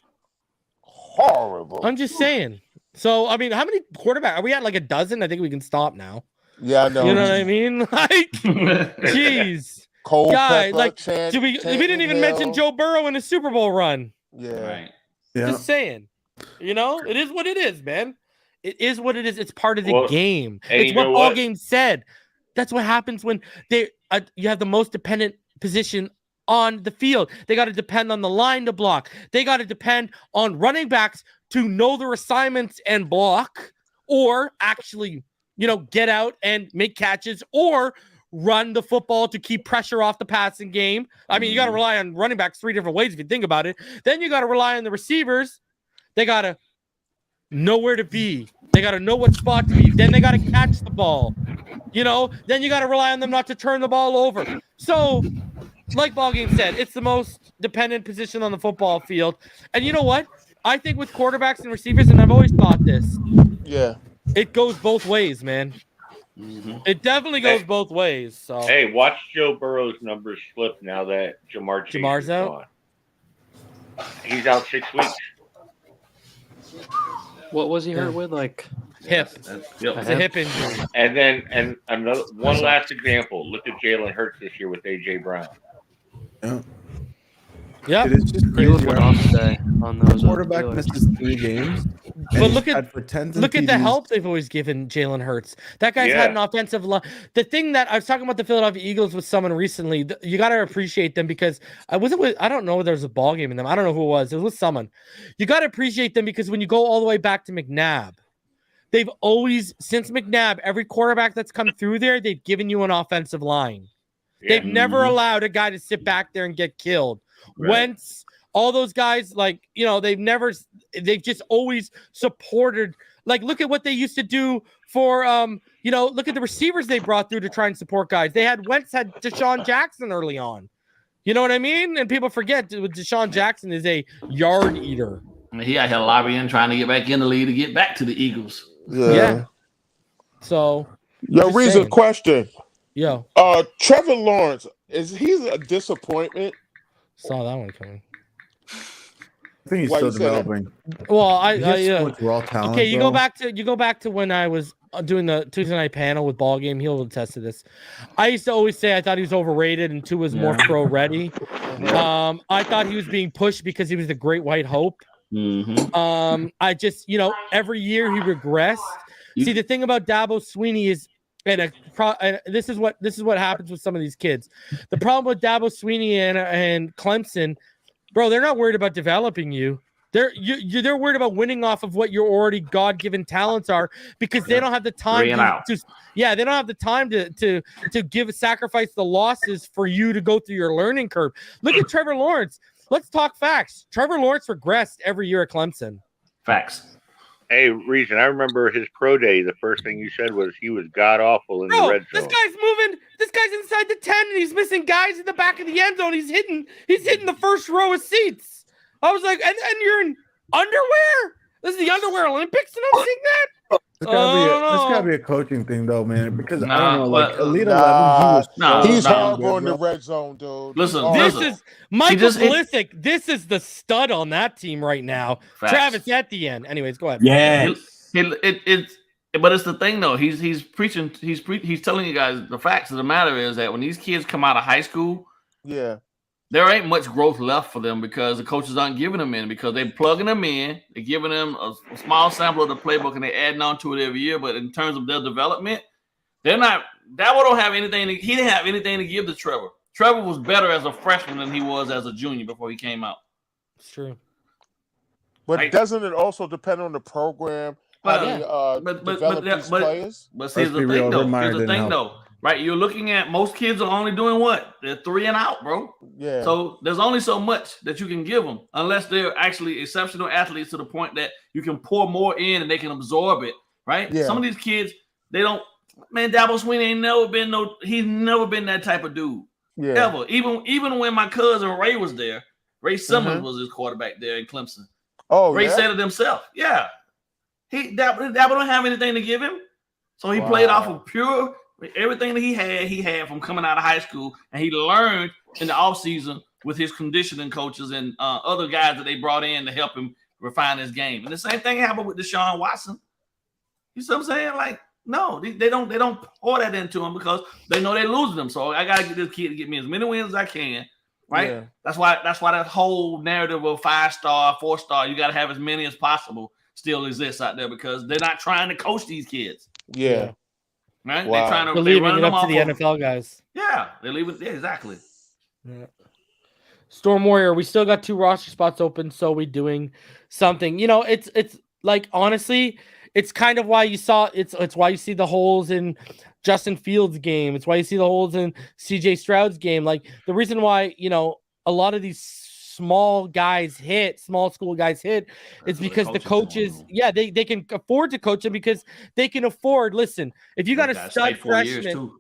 Speaker 6: Horrible.
Speaker 1: I'm just saying. So, I mean, how many quarterbacks? Are we at like a dozen? I think we can stop now.
Speaker 6: Yeah, I know.
Speaker 1: You know what I mean? Like, jeez.
Speaker 6: Cole
Speaker 1: Guy,
Speaker 6: Pepper,
Speaker 1: like,
Speaker 6: we
Speaker 1: didn't even mention Joe Burrow in a Super Bowl run.
Speaker 6: Yeah.
Speaker 8: Right.
Speaker 13: Yeah.
Speaker 1: Just saying. You know, it is what it is, man. It is what it is. It's part of the game.
Speaker 4: and
Speaker 1: It's
Speaker 4: you
Speaker 1: what
Speaker 4: know
Speaker 1: all
Speaker 4: what?
Speaker 1: games said. That's what happens when you have the most dependent position on the field. They got to depend on the line to block. They got to depend on running backs to know their assignments and block, or actually, get out and make catches, or run the football to keep pressure off the passing game. I mean, you got to rely on running backs 3 different ways if you think about it. Then you got to rely on the receivers. They got to know where to be. They got to know what spot to be. Then they got to catch the ball. Then you got to rely on them not to turn the ball over. So, like Ballgame said, it's the most dependent position on the football field. And you know what? I think with quarterbacks and receivers, and I've always thought this, it goes both ways, man.
Speaker 8: Mm-hmm.
Speaker 1: It definitely goes both ways. So
Speaker 4: Hey, watch Joe Burrow's numbers slip now that Jamar's
Speaker 1: out.
Speaker 4: Gone. He's out 6 weeks.
Speaker 10: What was he hurt with? Like
Speaker 1: hip. It's a hip injury.
Speaker 4: And then another one last example. Look at Jalen Hurts this year with AJ Brown.
Speaker 1: Yeah,
Speaker 13: it's just
Speaker 10: He
Speaker 13: crazy.
Speaker 10: was went off today on those.
Speaker 13: Quarterback
Speaker 10: Steelers.
Speaker 13: misses 3 games.
Speaker 1: But look at
Speaker 13: the
Speaker 1: the help they've always given Jalen Hurts. That guy's had an offensive line. The thing that I was talking about the Philadelphia Eagles with someone recently, you got to appreciate them because I don't know if there was a ball game in them. I don't know who it was. It was someone. You got to appreciate them because when you go all the way back to McNabb, they've always, since McNabb, every quarterback that's come through there, they've given you an offensive line. They've never allowed a guy to sit back there and get killed.
Speaker 4: Right.
Speaker 1: Wentz, all those guys, they've just always supported. Like, look at what they used to do for, look at the receivers they brought through to try and support guys. Wentz had Deshaun Jackson early on. You know what I mean? And people forget Deshaun Jackson is a yard eater.
Speaker 8: He out here lobbying, trying to get back in the league to get back to the Eagles.
Speaker 1: Yeah. So.
Speaker 6: Yo, Reason, question.
Speaker 1: Yo.
Speaker 6: Trevor Lawrence, is he a disappointment?
Speaker 1: Saw that one coming.
Speaker 13: I think he's still developing.
Speaker 1: Well,
Speaker 13: raw talent.
Speaker 1: Okay, you go back to when I was doing the Tuesday night panel with Ballgame. He'll attest to this. I used to always say I thought he was overrated and Tua was more pro ready. I thought he was being pushed because he was the great white hope. I just, every year he regressed. See, the thing about Dabo Sweeney is, and this is what happens with some of these kids. The problem with Dabo Sweeney and Clemson, bro, they're not worried about developing you. They're worried about winning off of what your already God-given talents are because they don't have the time they don't have the time to sacrifice the losses for you to go through your learning curve. Look at Trevor Lawrence. Let's talk facts. Trevor Lawrence regressed every year at Clemson.
Speaker 8: Facts.
Speaker 4: Hey, Reason, I remember his pro day. The first thing you said was he was god awful in the red zone.
Speaker 1: This guy's moving. This guy's inside the 10, and he's missing guys in the back of the end zone. He's hitting the first row of seats. I was like, and you're in underwear? This is the underwear Olympics, and I'm seeing that?
Speaker 13: It's gotta be a coaching thing, though, man. Because I don't know, like Elite 11,
Speaker 6: he's horrible in the red zone, dude.
Speaker 8: Listen,
Speaker 1: this is Michael Pulisic. This is the stud on that team right now.
Speaker 8: Facts.
Speaker 1: Travis Etienne. Anyways, go ahead.
Speaker 13: Yeah,
Speaker 8: but it's the thing though. He's preaching. He's telling you guys the facts of the matter is that when these kids come out of high school, there ain't much growth left for them because the coaches aren't giving them in because they're plugging them in. They're giving them a small sample of the playbook and they're adding on to it every year. But in terms of their development, they're not. Dabo don't have anything. He didn't have anything to give to Trevor. Trevor was better as a freshman than he was as a junior before he came out.
Speaker 1: It's true.
Speaker 6: But doesn't it also depend on the program? Develop these players?
Speaker 8: But see, the thing though. Right, you're looking at most kids are only doing what? They're 3 and out, bro.
Speaker 6: Yeah.
Speaker 8: So there's only so much that you can give them unless they're actually exceptional athletes to the point that you can pour more in and they can absorb it, right?
Speaker 6: Yeah.
Speaker 8: Some of these kids, they don't. Man, Dabo Swinney ain't never been he's never been that type of dude.
Speaker 6: Yeah.
Speaker 8: Ever. Even when my cousin Ray was there, Ray Simmons was his quarterback there in Clemson.
Speaker 6: Oh,
Speaker 8: Ray said it himself. Yeah. Dabo don't have anything to give him. So he played off of pure. Everything that he had from coming out of high school, and he learned in the offseason with his conditioning coaches and other guys that they brought in to help him refine his game. And the same thing happened with Deshaun Watson. You see what I'm saying? Like, no, they don't pour that into him because they know they're losing them. So I gotta get this kid to get me as many wins as I can. Right? Yeah. That's why that whole narrative of 5-star, 4-star, you gotta have as many as possible still exists out there because they're not trying to coach these kids.
Speaker 6: Yeah.
Speaker 8: Right?
Speaker 6: Wow.
Speaker 8: They're trying to
Speaker 1: leaving it up to the NFL guys.
Speaker 8: Yeah, they leave it. Yeah, exactly.
Speaker 1: Yeah. Storm Warrior, we still got 2 roster spots open, so we doing something. You know, it's like honestly, it's kind of why you saw it's why you see the holes in Justin Fields' game. It's why you see the holes in CJ Stroud's game. Like the reason why, you know, a lot of these small school guys hit, it's because the coaches, they can afford to coach them because they can afford. Listen, if you got a stud freshman,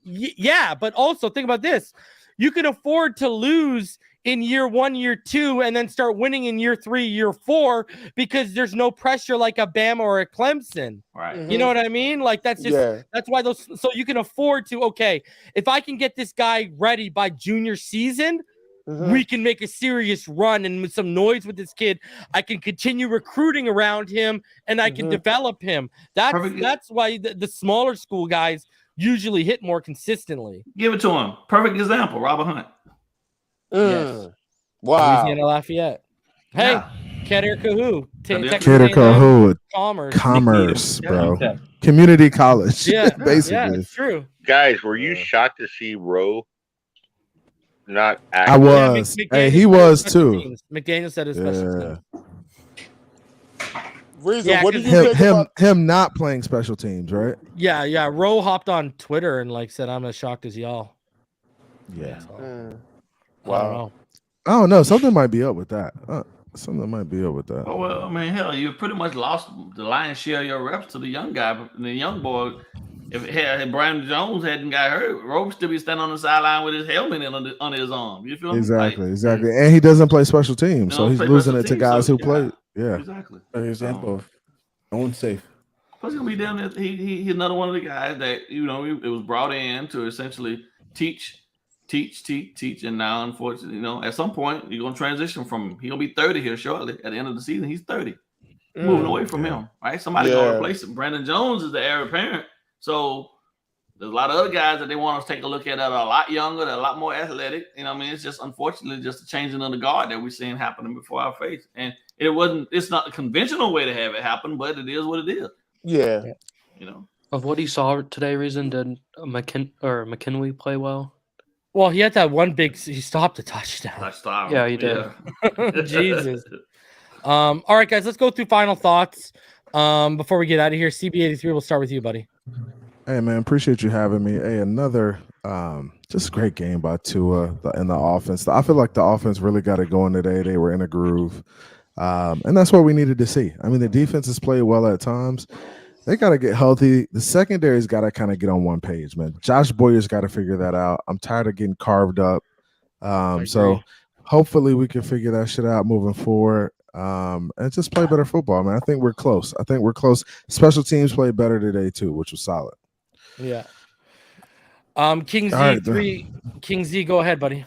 Speaker 1: but also think about this: you can afford to lose in year 1, year 2, and then start winning in year 3, year 4 because there's no pressure like a Bama or a Clemson.
Speaker 8: Right?
Speaker 1: You know what I mean? Like that's just that's why those. So you can afford to. Okay, if I can get this guy ready by junior season. We can make a serious run and with some noise with this kid, I can continue recruiting around him and I can develop him. That's why the smaller school guys usually hit more consistently.
Speaker 8: Give it to him. Perfect example, Robert Hunt.
Speaker 1: Yes.
Speaker 6: Wow.
Speaker 1: Louisiana Lafayette. Hey, Kader Kahoo.
Speaker 2: Kader Kahoo. Commerce, bro. Community college.
Speaker 1: Yeah,
Speaker 2: basically.
Speaker 1: Yeah, it's true.
Speaker 4: Guys, were you shocked to see Rowe not active?
Speaker 2: I was. Hey, he was too.
Speaker 1: McDaniel said his special team.
Speaker 6: Reason, what did you think
Speaker 2: him not playing special teams, right?
Speaker 1: Yeah. Rowe hopped on Twitter and said, "I'm as shocked as y'all."
Speaker 2: Yeah.
Speaker 6: Wow.
Speaker 2: I don't know. Something might be up with that. Something might be up with that.
Speaker 8: Oh, well, I mean, hell, you pretty much lost the lion's share of your reps to the young guy, the young boy. If Brandon Jones hadn't got hurt, Rowe still be standing on the sideline with his helmet on his arm. You feel me?
Speaker 2: Exactly. And he doesn't play special teams, so he's losing it to guys who play. Yeah,
Speaker 8: exactly.
Speaker 13: Example of no one's safe.
Speaker 8: Plus, he'll be down there. He's another one of the guys that it was brought in to essentially teach, and now unfortunately, at some point you're gonna transition from him. He'll be 30 here shortly. At the end of the season, he's 30. Moving away from him, right? Somebody's gonna replace him. Brandon Jones is the heir apparent. So there's a lot of other guys that they want us to take a look at that are a lot younger, that are a lot more athletic. It's just unfortunately just a changing of the guard that we're seeing happening before our face. And it's not the conventional way to have it happen, but it is what it is.
Speaker 6: Yeah.
Speaker 10: Of what he saw today, Reason, did McKinley play well?
Speaker 1: Well, he had that one he stopped a touchdown.
Speaker 10: Yeah, he did.
Speaker 1: Yeah. Jesus. All right, guys, let's go through final thoughts before we get out of here. CB83, we'll start with you, buddy.
Speaker 2: Hey, man, appreciate you having me. Hey, another just great game by Tua in the offense. I feel like the offense really got it going today. They were in a groove. And that's what we needed to see. I mean, the defense has played well at times. They got to get healthy. The secondary's got to kind of get on one page, man. Josh Boyer's got to figure that out. I'm tired of getting carved up. So hopefully we can figure that shit out moving forward. And just play better football, man. I think we're close. Special teams played better today too, which was solid.
Speaker 1: Yeah. King Z,
Speaker 2: right,
Speaker 1: King Z, go ahead, buddy.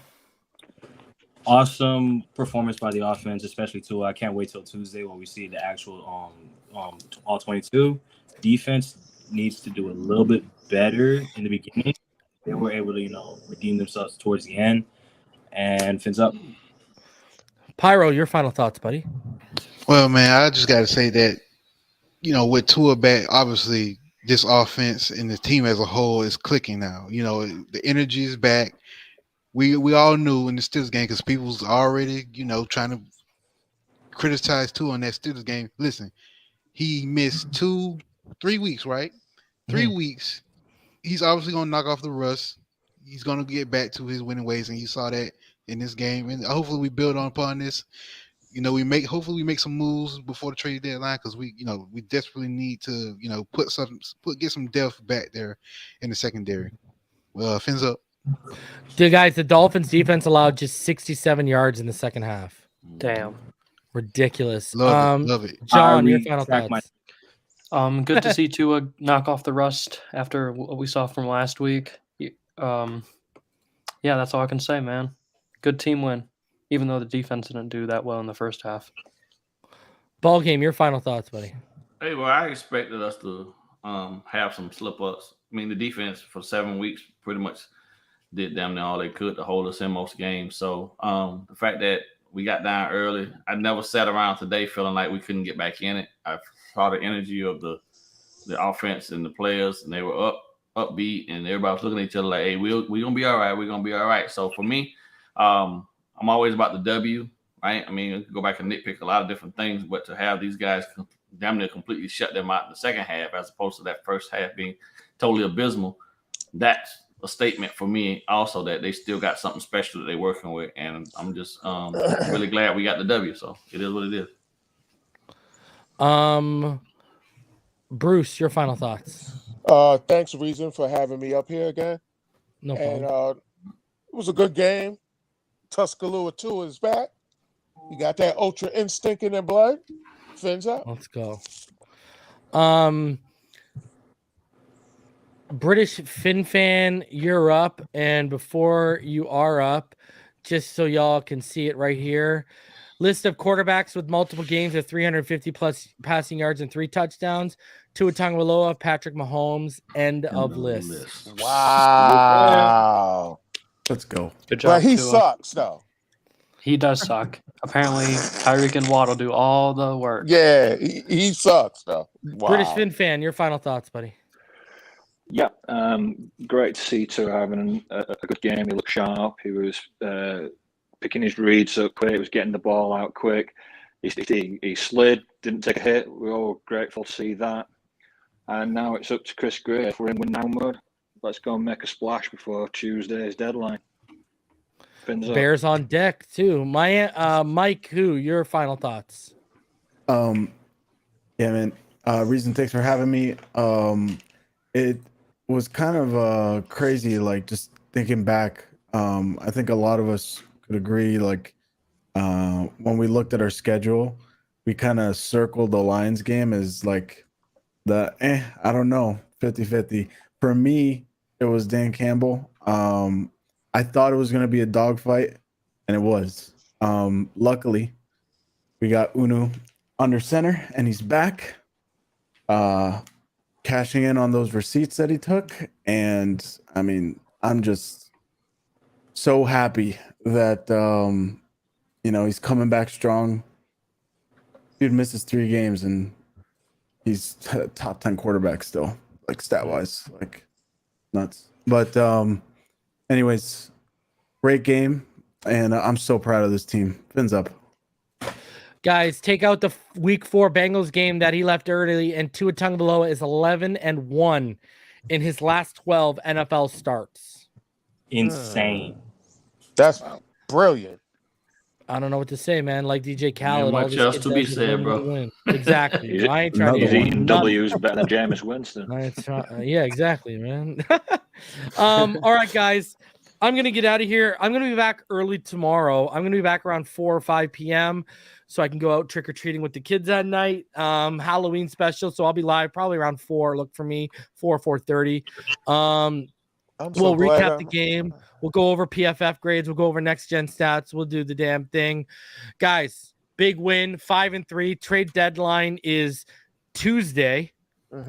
Speaker 11: Awesome performance by the offense, especially TUA. I can't wait till Tuesday when we see the actual all 22. Defense needs to do a little bit better in the beginning. They were able to, redeem themselves towards the end. And fins up.
Speaker 1: Pyro, your final thoughts, buddy.
Speaker 7: Well, man, I just got to say that, with Tua back, obviously this offense and the team as a whole is clicking now. The energy is back. We all knew in the Steelers game because people's already, trying to criticize Tua on that Steelers game. Listen, he missed 3 weeks, right? 3 weeks. He's obviously going to knock off the rust. He's going to get back to his winning ways, and you saw that in this game. And hopefully we build upon this. Hopefully we make some moves before the trade deadline because we desperately need to, get some depth back there in the secondary. Well, fins up.
Speaker 1: Guys, the Dolphins defense allowed just 67 yards in the second half.
Speaker 10: Damn.
Speaker 1: Ridiculous.
Speaker 7: Love it.
Speaker 1: John, your final thoughts.
Speaker 10: Good to see Tua knock off the rust after what we saw from last week. Yeah, that's all I can say, man. Good team win, even though the defense didn't do that well in the first half.
Speaker 1: Ball game, your final thoughts, buddy.
Speaker 8: Hey, well, I expected us to have some slip-ups. I mean, the defense for 7 weeks pretty much did damn near all they could to hold us in most games. So the fact that we got down early, I never sat around today feeling like we couldn't get back in it. I saw the energy of the offense and the players, and they were upbeat, and everybody was looking at each other like, hey, we're going to be all right. We're going to be all right. So for me, I'm always about the W, right? I mean, you can go back and nitpick a lot of different things, but to have these guys damn near completely shut them out in the second half as opposed to that first half being totally abysmal, that's a statement for me also that they still got something special that they're working with. And I'm just really glad we got the W. So it is what it is.
Speaker 1: Bruce, your final thoughts.
Speaker 6: Thanks, Reason, for having me up here again.
Speaker 1: No problem.
Speaker 6: And it was a good game. Tuscaloosa 2 is back. You got that ultra instinct in their blood. Fins up.
Speaker 1: Let's go. British Fin fan, you're up. And before you are up, just so y'all can see it right here, list of quarterbacks with multiple games of 350 plus passing yards and 3 touchdowns. Tua Tagovailoa, Patrick Mahomes, end of list.
Speaker 6: Wow.
Speaker 13: Let's go.
Speaker 10: Good job.
Speaker 6: But he
Speaker 10: Tua.
Speaker 6: sucks, though.
Speaker 10: He does suck. Apparently, Tyreek and Waddle do all the work.
Speaker 6: Yeah, he sucks, though. Wow.
Speaker 1: British Fin fan, your final thoughts, buddy.
Speaker 12: Yeah, great to see Tua having a good game. He looked sharp. He was picking his reads up quick. He was getting the ball out quick. He slid, didn't take a hit. We're all grateful to see that. And now it's up to Chris Gray. If we're in win now mode, let's go and make a splash before Tuesday's deadline.
Speaker 1: Bears on deck too. Mike, your final thoughts?
Speaker 13: Yeah, man. Reason, thanks for having me. It was kind of crazy, like just thinking back. I think a lot of us could agree, like when we looked at our schedule, we kind of circled the Lions game as like the I don't know, 50-50. For me, it was Dan Campbell. I thought it was going to be a dogfight, and it was. Luckily, we got Unu under center, and he's back, cashing in on those receipts that he took. And, I mean, I'm just so happy that, he's coming back strong. Dude misses 3 games, and he's a top 10 quarterback still, like stat-wise, like nuts. But, anyways, great game, and I'm so proud of this team. Fins up.
Speaker 1: Guys, take out the Week 4 Bengals game that he left early, and Tua Tagovailoa is 11-1 in his last 12 NFL starts.
Speaker 11: Insane.
Speaker 6: That's brilliant.
Speaker 1: I don't know what to say, man. Like DJ Khaled,
Speaker 8: much else to be said, bro.
Speaker 1: Exactly. I ain't trying to
Speaker 12: He's eating W's better than Jameis Winston.
Speaker 1: Yeah, exactly, man. All right, guys. I'm gonna get out of here. I'm gonna be back early tomorrow. I'm gonna be back around 4 or 5 p.m. so I can go out trick or treating with the kids that night. Halloween special, so I'll be live probably around 4. Look for me 4:30. We'll recap the game. We'll go over PFF grades. We'll go over next gen stats. We'll do the damn thing, guys. Big win, 5-3. Trade deadline is Tuesday.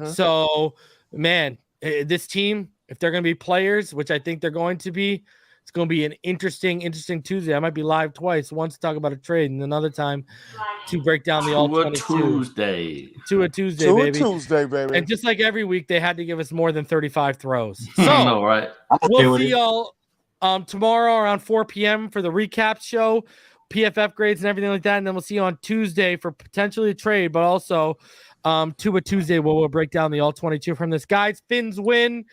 Speaker 1: So, man, this team, if they're going to be players, which I think they're going to be, it's going to be an interesting Tuesday. I might be live twice. Once to talk about a trade, and another time to break down the all 22. To a Tuesday, baby. And just like every week, they had to give us more than 35 throws. So,
Speaker 8: no, right?
Speaker 1: We'll see y'all tomorrow around 4 p.m. for the recap show, PFF grades and everything like that. And then we'll see you on Tuesday for potentially a trade, but also to a Tuesday where we'll break down the all 22 from this. Guys, Fins win.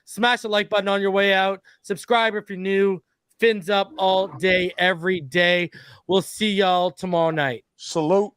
Speaker 1: Smash the like button on your way out. Subscribe if you're new. Fins up all day, every day. We'll see y'all tomorrow night.
Speaker 6: Salute.